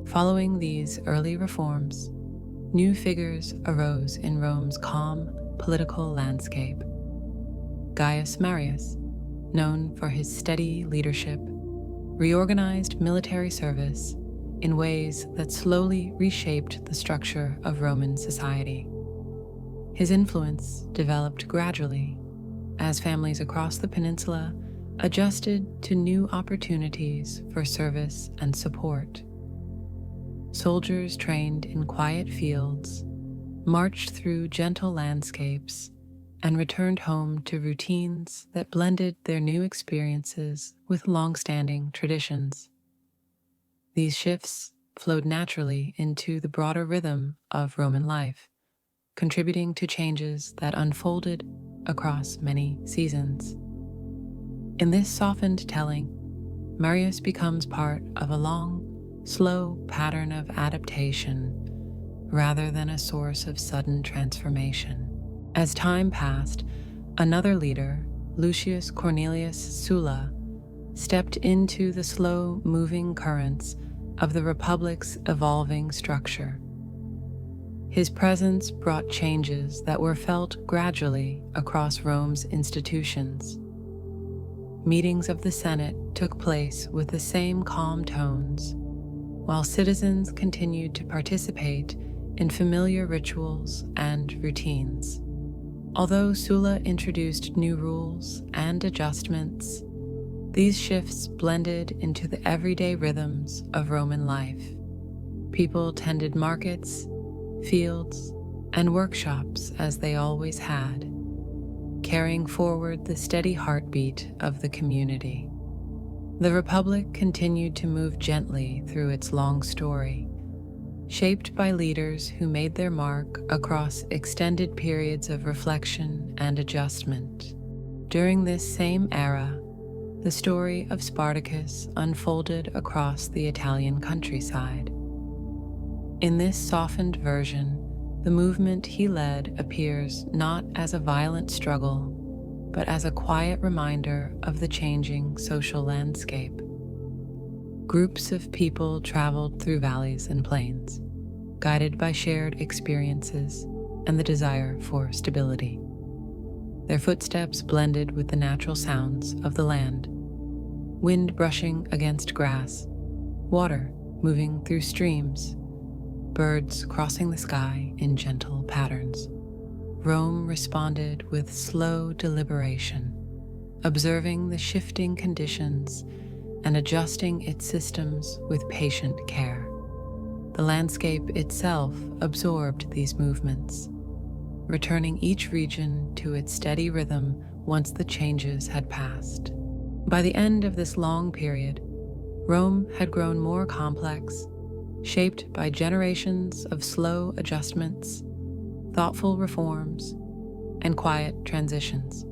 Following these early reforms, new figures arose in Rome's calm political landscape. Gaius Marius, known for his steady leadership, reorganized military service in ways that slowly reshaped the structure of Roman society. His influence developed gradually as families across the peninsula adjusted to new opportunities for service and support. Soldiers trained in quiet fields marched through gentle landscapes and returned home to routines that blended their new experiences with long-standing traditions. These shifts flowed naturally into the broader rhythm of Roman life, contributing to changes that unfolded across many seasons. In this softened telling, Marius becomes part of a long, slow pattern of adaptation rather than a source of sudden transformation. As time passed, another leader, Lucius Cornelius Sulla, stepped into the slow-moving currents of the Republic's evolving structure. His presence brought changes that were felt gradually across Rome's institutions. Meetings of the Senate took place with the same calm tones, while citizens continued to participate in familiar rituals and routines. Although Sulla introduced new rules and adjustments, these shifts blended into the everyday rhythms of Roman life. People tended markets, fields, and workshops as they always had, carrying forward the steady heartbeat of the community. The Republic continued to move gently through its long story, shaped by leaders who made their mark across extended periods of reflection and adjustment. During this same era, the story of Spartacus unfolded across the Italian countryside. In this softened version, the movement he led appears not as a violent struggle, but as a quiet reminder of the changing social landscape. Groups of people traveled through valleys and plains, guided by shared experiences and the desire for stability. Their footsteps blended with the natural sounds of the land, wind brushing against grass, water moving through streams, birds crossing the sky in gentle patterns. Rome responded with slow deliberation, observing the shifting conditions and adjusting its systems with patient care. The landscape itself absorbed these movements, returning each region to its steady rhythm once the changes had passed. By the end of this long period, Rome had grown more complex, shaped by generations of slow adjustments, thoughtful reforms, and quiet transitions.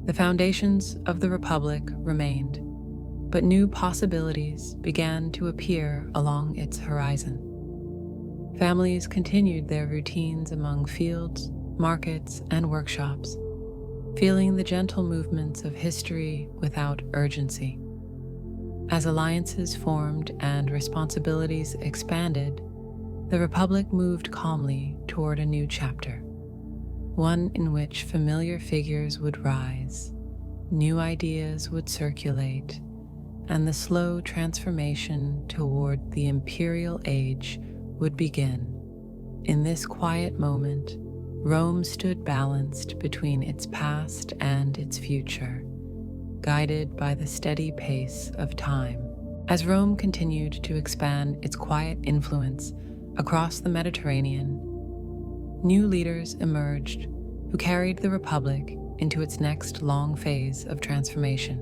The foundations of the Republic remained, but new possibilities began to appear along its horizon. Families continued their routines among fields, markets, and workshops, feeling the gentle movements of history without urgency. As alliances formed and responsibilities expanded, the Republic moved calmly toward a new chapter, one in which familiar figures would rise, new ideas would circulate, and the slow transformation toward the imperial age would begin. In this quiet moment, Rome stood balanced between its past and its future, guided by the steady pace of time. As Rome continued to expand its quiet influence across the Mediterranean, new leaders emerged who carried the Republic into its next long phase of transformation.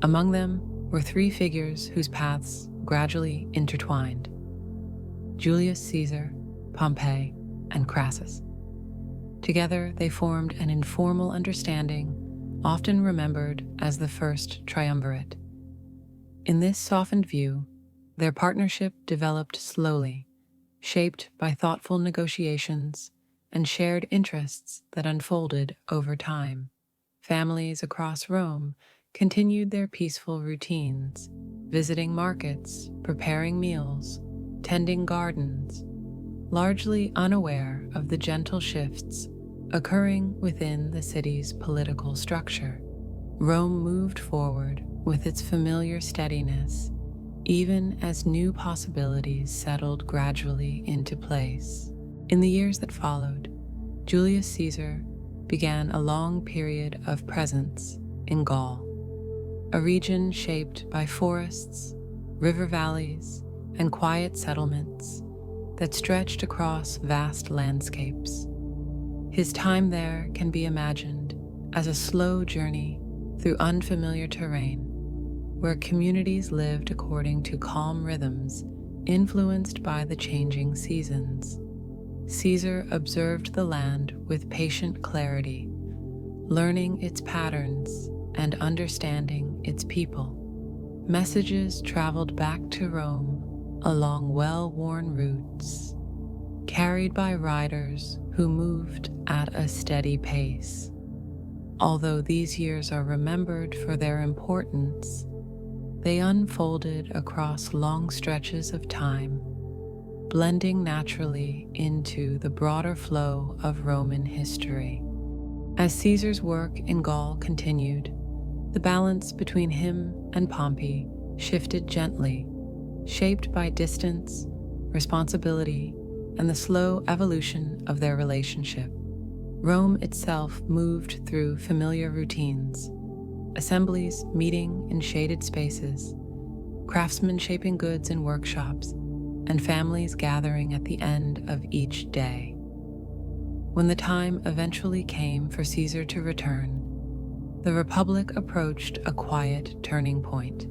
Among them were three figures whose paths gradually intertwined: Julius Caesar, Pompey, and Crassus. Together, they formed an informal understanding, often remembered as the First Triumvirate. In this softened view, their partnership developed slowly, shaped by thoughtful negotiations and shared interests that unfolded over time. Families across Rome continued their peaceful routines, visiting markets, preparing meals, tending gardens, largely unaware of the gentle shifts occurring within the city's political structure. Rome moved forward with its familiar steadiness, even as new possibilities settled gradually into place. In the years that followed, Julius Caesar began a long period of presence in Gaul, a region shaped by forests, river valleys, and quiet settlements that stretched across vast landscapes. His time there can be imagined as a slow journey through unfamiliar terrain, where communities lived according to calm rhythms influenced by the changing seasons. Caesar observed the land with patient clarity, learning its patterns and understanding its people. Messages traveled back to Rome along well-worn routes, carried by riders who moved at a steady pace. Although these years are remembered for their importance, they unfolded across long stretches of time, blending naturally into the broader flow of Roman history. As Caesar's work in Gaul continued, the balance between him and Pompey shifted gently, shaped by distance, responsibility, and the slow evolution of their relationship. Rome itself moved through familiar routines, assemblies meeting in shaded spaces, craftsmen shaping goods in workshops, and families gathering at the end of each day. When the time eventually came for Caesar to return, the Republic approached a quiet turning point.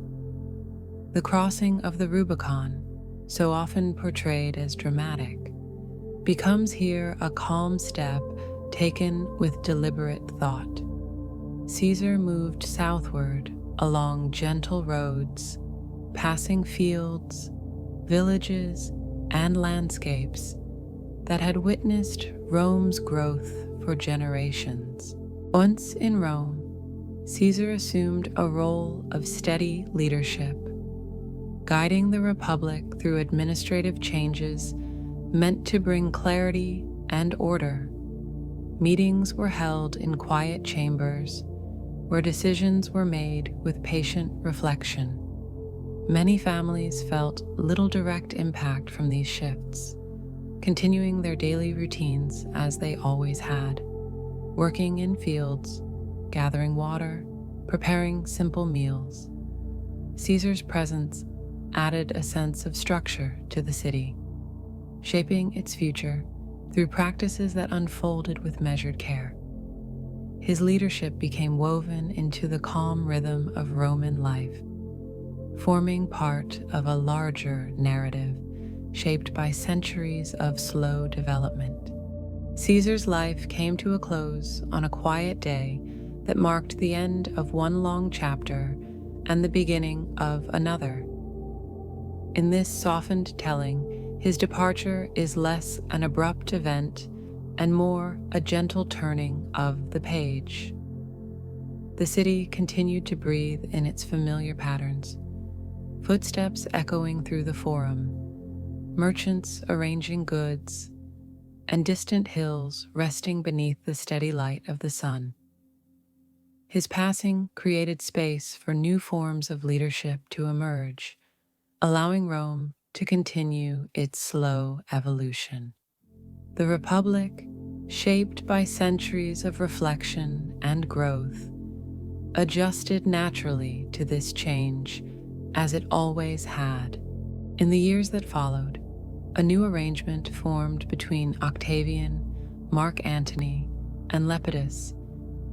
The crossing of the Rubicon so often portrayed as dramatic, becomes here a calm step taken with deliberate thought. Caesar moved southward along gentle roads, passing fields, villages, and landscapes that had witnessed Rome's growth for generations. Once in Rome, Caesar assumed a role of steady leadership, guiding the Republic through administrative changes meant to bring clarity and order. Meetings were held in quiet chambers where decisions were made with patient reflection. Many families felt little direct impact from these shifts, continuing their daily routines as they always had, working in fields, gathering water, preparing simple meals. Caesar's presence added a sense of structure to the city, shaping its future through practices that unfolded with measured care. His leadership became woven into the calm rhythm of Roman life, forming part of a larger narrative shaped by centuries of slow development. Caesar's life came to a close on a quiet day that marked the end of one long chapter and the beginning of another. In this softened telling, his departure is less an abrupt event and more a gentle turning of the page. The city continued to breathe in its familiar patterns, footsteps echoing through the forum, merchants arranging goods, and distant hills resting beneath the steady light of the sun. His passing created space for new forms of leadership to emerge, allowing Rome to continue its slow evolution. The Republic, shaped by centuries of reflection and growth, adjusted naturally to this change as it always had. In the years that followed, a new arrangement formed between Octavian, Mark Antony, and Lepidus,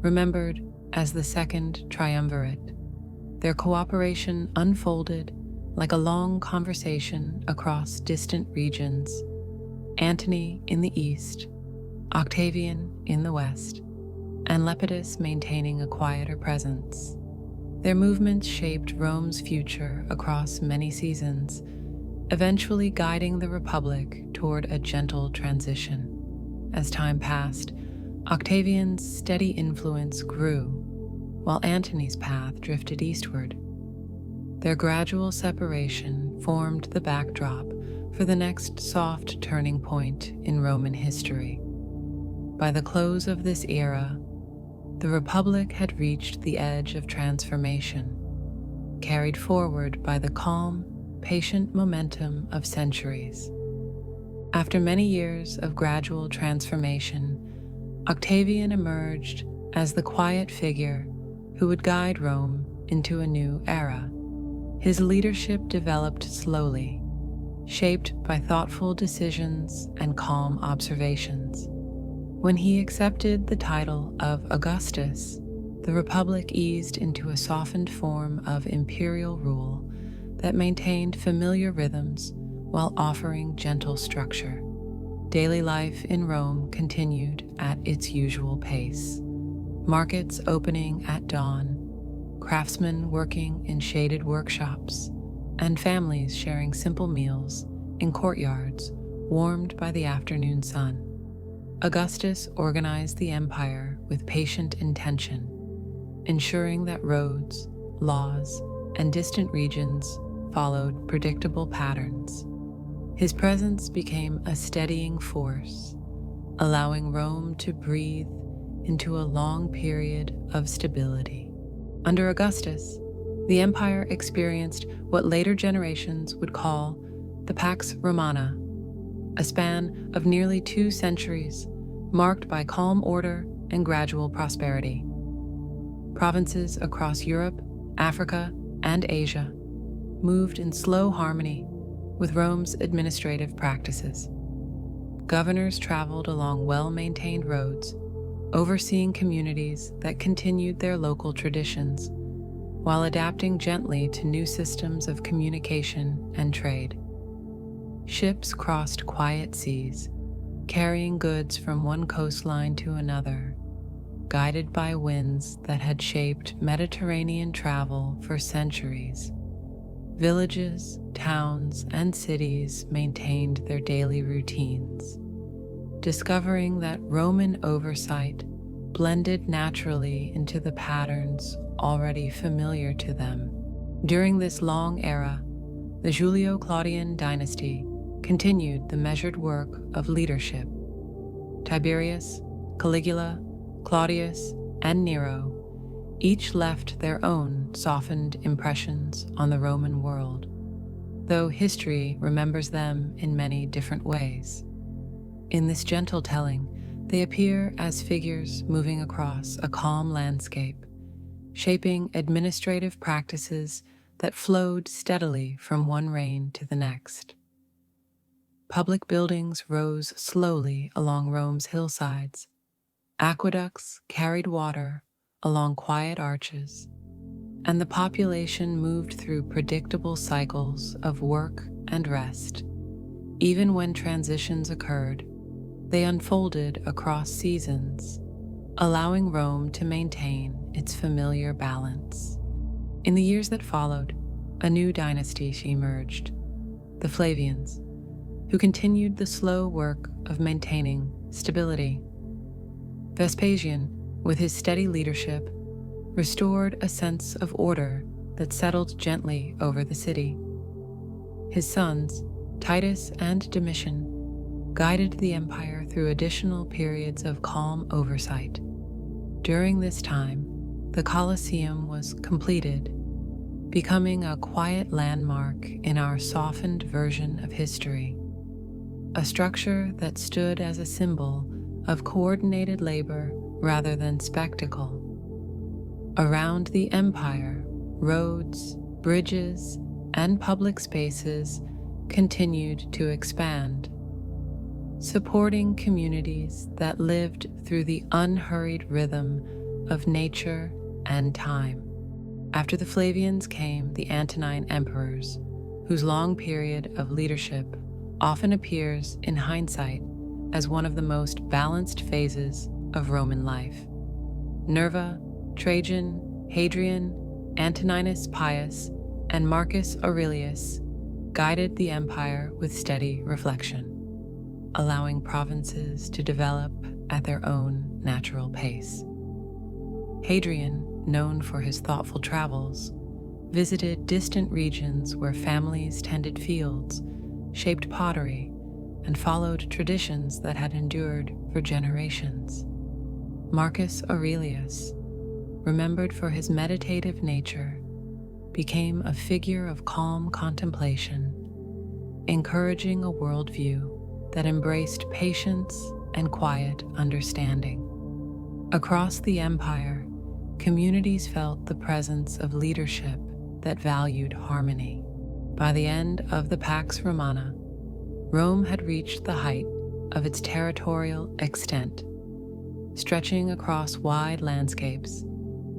remembered as the Second Triumvirate. Their cooperation unfolded like a long conversation across distant regions, Antony in the east, Octavian in the west, and Lepidus maintaining a quieter presence. Their movements shaped Rome's future across many seasons, eventually guiding the Republic toward a gentle transition. As time passed, Octavian's steady influence grew, while Antony's path drifted eastward. Their gradual separation formed the backdrop for the next soft turning point in Roman history. By the close of this era, the Republic had reached the edge of transformation, carried forward by the calm, patient momentum of centuries. After many years of gradual transformation, Octavian emerged as the quiet figure who would guide Rome into a new era. His leadership developed slowly, shaped by thoughtful decisions and calm observations. When he accepted the title of Augustus, the Republic eased into a softened form of imperial rule that maintained familiar rhythms while offering gentle structure. Daily life in Rome continued at its usual pace. Markets opening at dawn, craftsmen working in shaded workshops, and families sharing simple meals in courtyards warmed by the afternoon sun. Augustus organized the empire with patient intention, ensuring that roads, laws, and distant regions followed predictable patterns. His presence became a steadying force, allowing Rome to breathe into a long period of stability. Under Augustus, the empire experienced what later generations would call the Pax Romana, a span of nearly 2 centuries marked by calm order and gradual prosperity. Provinces across Europe, Africa, and Asia moved in slow harmony with Rome's administrative practices. Governors traveled along well-maintained roads, overseeing communities that continued their local traditions, while adapting gently to new systems of communication and trade. ships crossed quiet seas, carrying goods from one coastline to another, guided by winds that had shaped Mediterranean travel for centuries. Villages, towns, and cities maintained their daily routines, discovering that Roman oversight blended naturally into the patterns already familiar to them. During this long era, the Julio-Claudian dynasty continued the measured work of leadership. Tiberius, Caligula, Claudius, and Nero each left their own softened impressions on the Roman world, though history remembers them in many different ways. In this gentle telling, they appear as figures moving across a calm landscape, shaping administrative practices that flowed steadily from one reign to the next. Public buildings rose slowly along Rome's hillsides. Aqueducts carried water along quiet arches, and the population moved through predictable cycles of work and rest. Even when transitions occurred, they unfolded across seasons, allowing Rome to maintain its familiar balance. In the years that followed, a new dynasty emerged, the Flavians, who continued the slow work of maintaining stability. Vespasian, with his steady leadership, restored a sense of order that settled gently over the city. His sons, Titus and Domitian, guided the empire through additional periods of calm oversight. During this time, the Colosseum was completed, becoming a quiet landmark in our softened version of history, a structure that stood as a symbol of coordinated labor rather than spectacle. Around the empire, roads, bridges, and public spaces continued to expand, supporting communities that lived through the unhurried rhythm of nature and time. After the Flavians came the Antonine emperors, whose long period of leadership often appears in hindsight as one of the most balanced phases of Roman life. Nerva, Trajan, Hadrian, Antoninus Pius, and Marcus Aurelius guided the empire with steady reflection, allowing provinces to develop at their own natural pace. Hadrian, known for his thoughtful travels, visited distant regions where families tended fields, shaped pottery, and followed traditions that had endured for generations. Marcus Aurelius, remembered for his meditative nature, became a figure of calm contemplation, encouraging a worldview that embraced patience and quiet understanding. Across the empire, communities felt the presence of leadership that valued harmony. By the end of the Pax Romana, Rome had reached the height of its territorial extent, stretching across wide landscapes,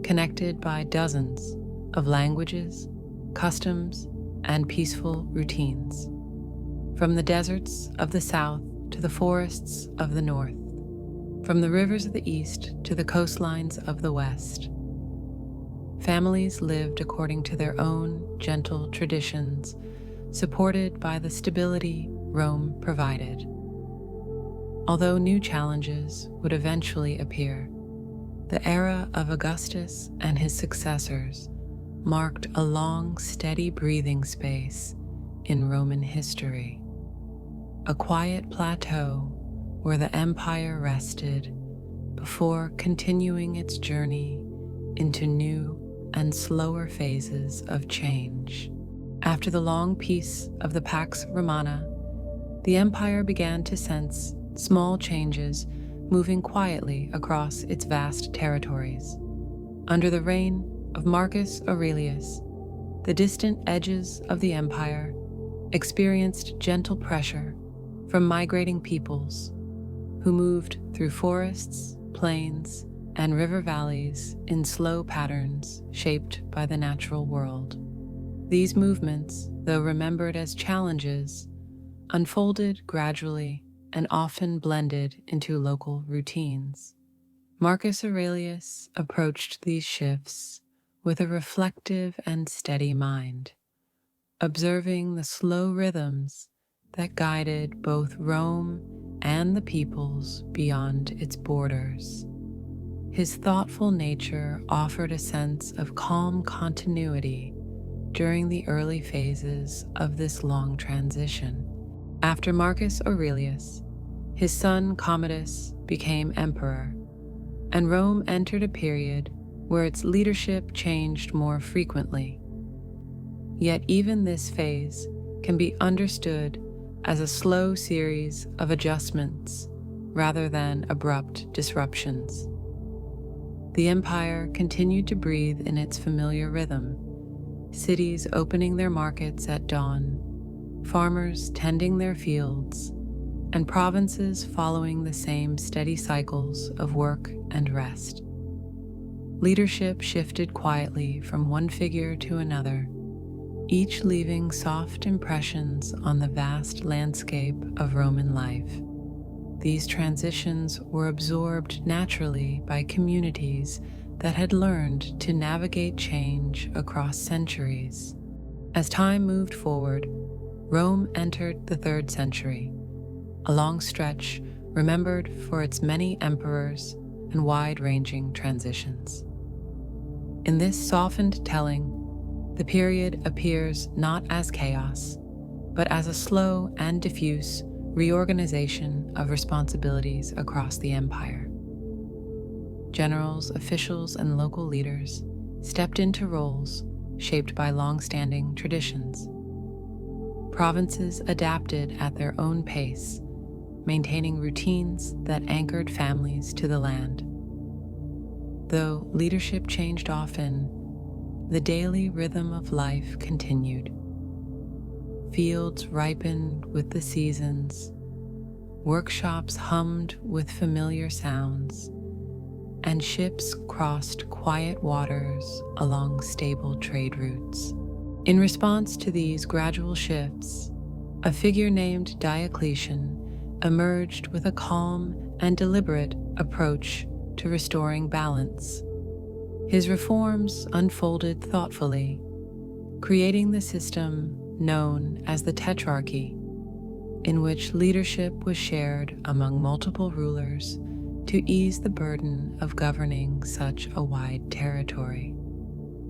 connected by dozens of languages, customs, and peaceful routines. From the deserts of the south to the forests of the north, from the rivers of the east to the coastlines of the west, families lived according to their own gentle traditions, supported by the stability Rome provided. Although new challenges would eventually appear, the era of Augustus and his successors marked a long, steady breathing space in Roman history, a quiet plateau where the empire rested before continuing its journey into new and slower phases of change. After the long peace of the Pax Romana, the empire began to sense small changes moving quietly across its vast territories. Under the reign of Marcus Aurelius, the distant edges of the empire experienced gentle pressure from migrating peoples who moved through forests, plains, and river valleys in slow patterns shaped by the natural world. These movements, though remembered as challenges, unfolded gradually and often blended into local routines. Marcus Aurelius approached these shifts with a reflective and steady mind, observing the slow rhythms that guided both Rome and the peoples beyond its borders. His thoughtful nature offered a sense of calm continuity during the early phases of this long transition. After Marcus Aurelius, his son Commodus became emperor, and Rome entered a period where its leadership changed more frequently. Yet even this phase can be understood as a slow series of adjustments rather than abrupt disruptions. The empire continued to breathe in its familiar rhythm, cities opening their markets at dawn, farmers tending their fields, and provinces following the same steady cycles of work and rest. Leadership shifted quietly from one figure to another, each leaving soft impressions on the vast landscape of Roman life. These transitions were absorbed naturally by communities that had learned to navigate change across centuries. As time moved forward, Rome entered the 3rd century, a long stretch remembered for its many emperors and wide-ranging transitions. In this softened telling, the period appears not as chaos, but as a slow and diffuse reorganization of responsibilities across the empire. Generals, officials, and local leaders stepped into roles shaped by long-standing traditions. Provinces adapted at their own pace, maintaining routines that anchored families to the land. Though leadership changed often, the daily rhythm of life continued. Fields ripened with the seasons, workshops hummed with familiar sounds, and ships crossed quiet waters along stable trade routes. In response to these gradual shifts, a figure named Diocletian emerged with a calm and deliberate approach to restoring balance. His reforms unfolded thoughtfully, creating the system known as the Tetrarchy, in which leadership was shared among multiple rulers to ease the burden of governing such a wide territory.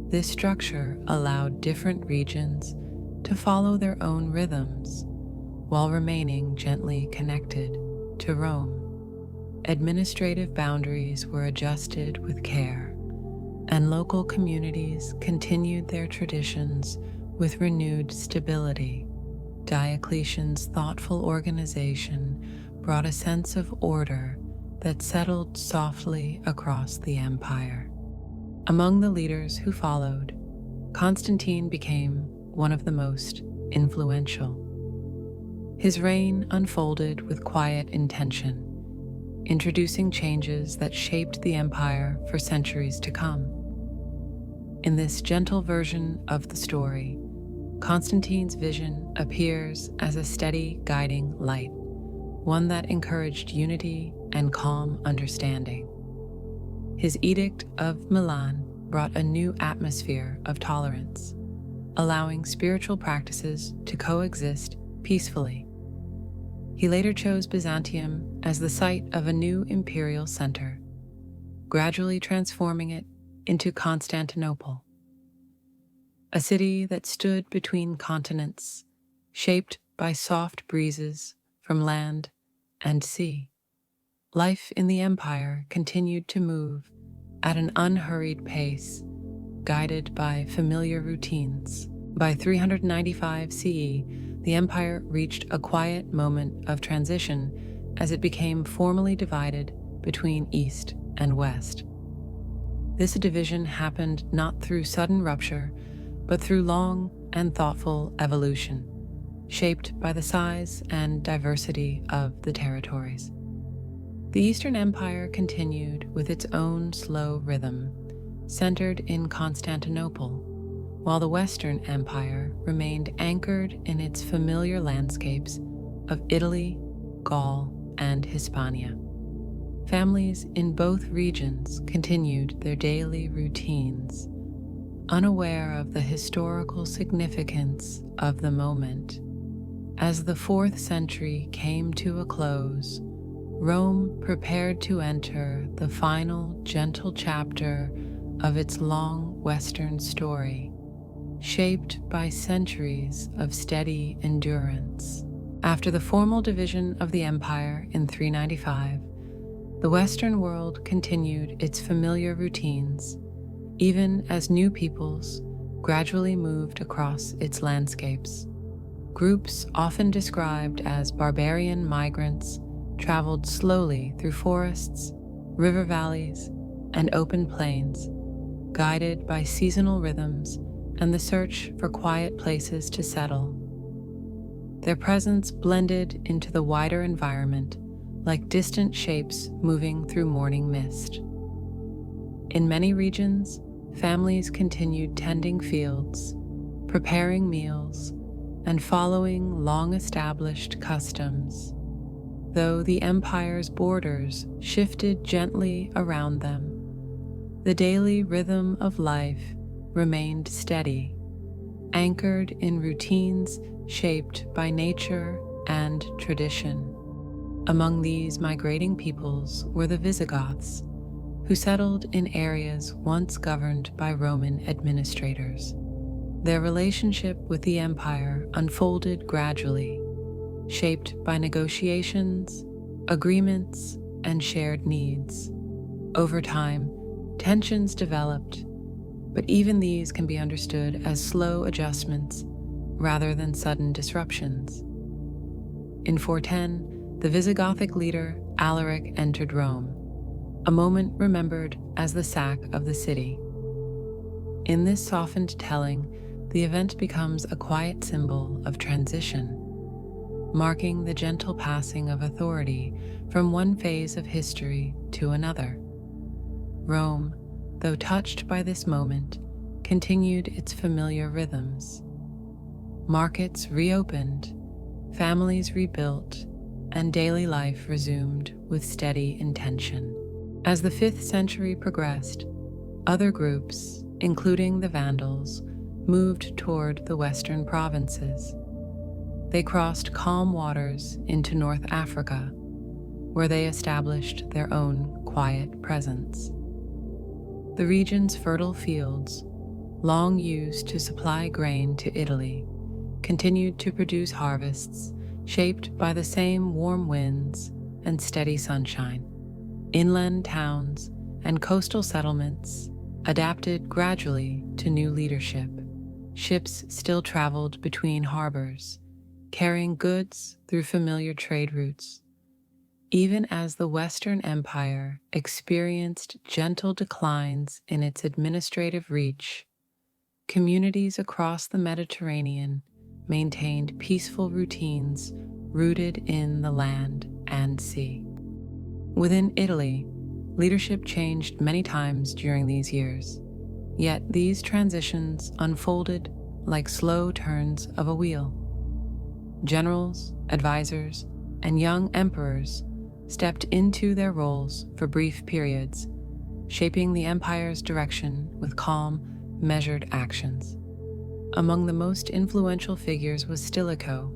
This structure allowed different regions to follow their own rhythms while remaining gently connected to Rome. Administrative boundaries were adjusted with care, and local communities continued their traditions with renewed stability. Diocletian's thoughtful organization brought a sense of order that settled softly across the empire. Among the leaders who followed, Constantine became one of the most influential. His reign unfolded with quiet intention, introducing changes that shaped the empire for centuries to come. In this gentle version of the story, Constantine's vision appears as a steady guiding light, one that encouraged unity and calm understanding. His Edict of Milan brought a new atmosphere of tolerance, allowing spiritual practices to coexist peacefully. He later chose Byzantium as the site of a new imperial center, gradually transforming it into Constantinople, a city that stood between continents, shaped by soft breezes from land and sea. Life in the empire continued to move at an unhurried pace, guided by familiar routines. By 395 CE, the empire reached a quiet moment of transition as it became formally divided between East and West. This division happened not through sudden rupture, but through long and thoughtful evolution, shaped by the size and diversity of the territories. The Eastern Empire continued with its own slow rhythm, centered in Constantinople, while the Western Empire remained anchored in its familiar landscapes of Italy, Gaul, and Hispania. Families in both regions continued their daily routines, unaware of the historical significance of the moment. As the 4th century came to a close, Rome prepared to enter the final gentle chapter of its long Western story, shaped by centuries of steady endurance. After the formal division of the empire in 395, the Western world continued its familiar routines, even as new peoples gradually moved across its landscapes. Groups often described as barbarian migrants traveled slowly through forests, river valleys, and open plains, guided by seasonal rhythms and the search for quiet places to settle. Their presence blended into the wider environment like distant shapes moving through morning mist. In many regions, families continued tending fields, preparing meals, and following long-established customs. Though the empire's borders shifted gently around them, the daily rhythm of life remained steady, anchored in routines shaped by nature and tradition. Among these migrating peoples were the Visigoths, who settled in areas once governed by Roman administrators. Their relationship with the empire unfolded gradually, shaped by negotiations, agreements, and shared needs. Over time, tensions developed, but even these can be understood as slow adjustments rather than sudden disruptions. In 410, the Visigothic leader Alaric entered Rome, a moment remembered as the sack of the city. In this softened telling, the event becomes a quiet symbol of transition, marking the gentle passing of authority from one phase of history to another. Rome, though touched by this moment, continued its familiar rhythms. Markets reopened, families rebuilt, and daily life resumed with steady intention. As the 5th century progressed, other groups, including the Vandals, moved toward the western provinces. They crossed calm waters into North Africa, where they established their own quiet presence. The region's fertile fields, long used to supply grain to Italy, continued to produce harvests shaped by the same warm winds and steady sunshine. Inland towns and coastal settlements adapted gradually to new leadership. Ships still traveled between harbors, carrying goods through familiar trade routes. Even as the Western Empire experienced gentle declines in its administrative reach, communities across the Mediterranean maintained peaceful routines rooted in the land and sea. Within Italy, leadership changed many times during these years, yet these transitions unfolded like slow turns of a wheel. Generals, advisors, and young emperors stepped into their roles for brief periods, shaping the empire's direction with calm, measured actions. Among the most influential figures was Stilicho,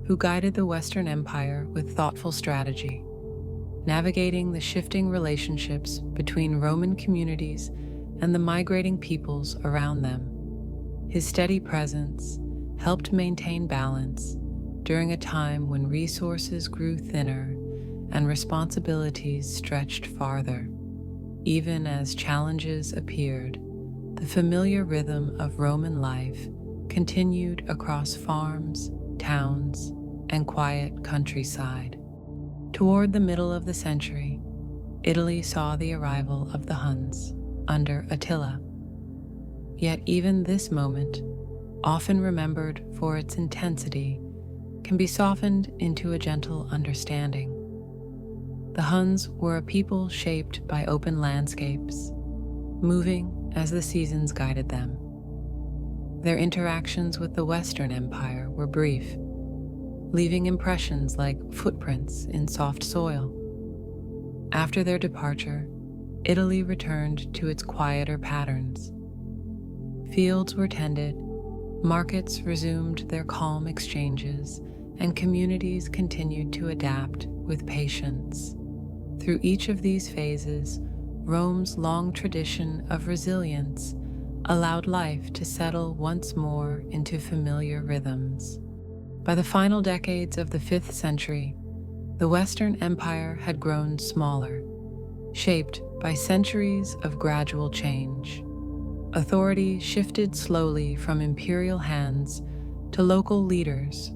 who guided the Western Empire with thoughtful strategy, navigating the shifting relationships between Roman communities and the migrating peoples around them. His steady presence helped maintain balance during a time when resources grew thinner and responsibilities stretched farther. Even as challenges appeared, the familiar rhythm of Roman life continued across farms, towns, and quiet countryside. Toward the middle of the century, Italy saw the arrival of the Huns under Attila. Yet even this moment, often remembered for its intensity, can be softened into a gentle understanding. The Huns were a people shaped by open landscapes, moving as the seasons guided them. Their interactions with the Western Empire were brief, leaving impressions like footprints in soft soil. After their departure, Italy returned to its quieter patterns. Fields were tended, markets resumed their calm exchanges, and communities continued to adapt with patience. Through each of these phases, Rome's long tradition of resilience allowed life to settle once more into familiar rhythms. By the final decades of the 5th century, the Western Empire had grown smaller, shaped by centuries of gradual change. Authority shifted slowly from imperial hands to local leaders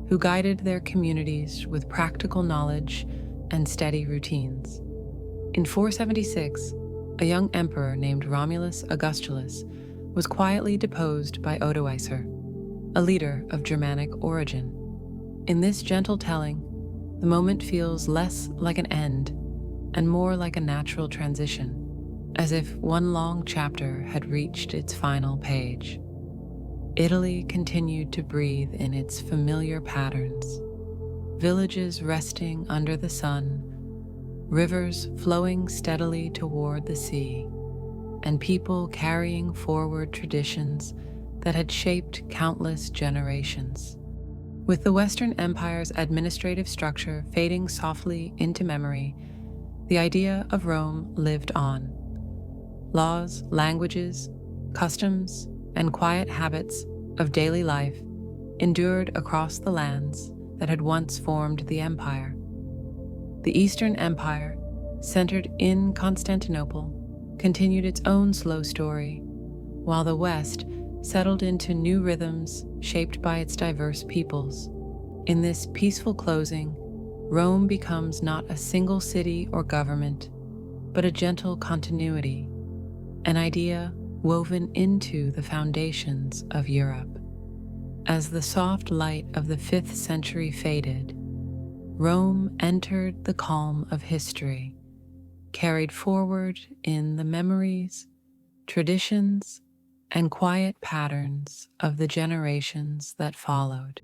who guided their communities with practical knowledge and steady routines. In 476, a young emperor named Romulus Augustulus was quietly deposed by Odoacer, a leader of Germanic origin. In this gentle telling, the moment feels less like an end and more like a natural transition, as if one long chapter had reached its final page. Italy continued to breathe in its familiar patterns, villages resting under the sun, rivers flowing steadily toward the sea, and people carrying forward traditions that had shaped countless generations. With the Western Empire's administrative structure fading softly into memory, the idea of Rome lived on. Laws, languages, customs, and quiet habits of daily life endured across the lands that had once formed the empire. The Eastern Empire, centered in Constantinople, continued its own slow story, while the West settled into new rhythms shaped by its diverse peoples. In this peaceful closing, Rome becomes not a single city or government, but a gentle continuity, an idea woven into the foundations of Europe. As the soft light of the 5th century faded, Rome entered the calm of history, carried forward in the memories, traditions, and quiet patterns of the generations that followed.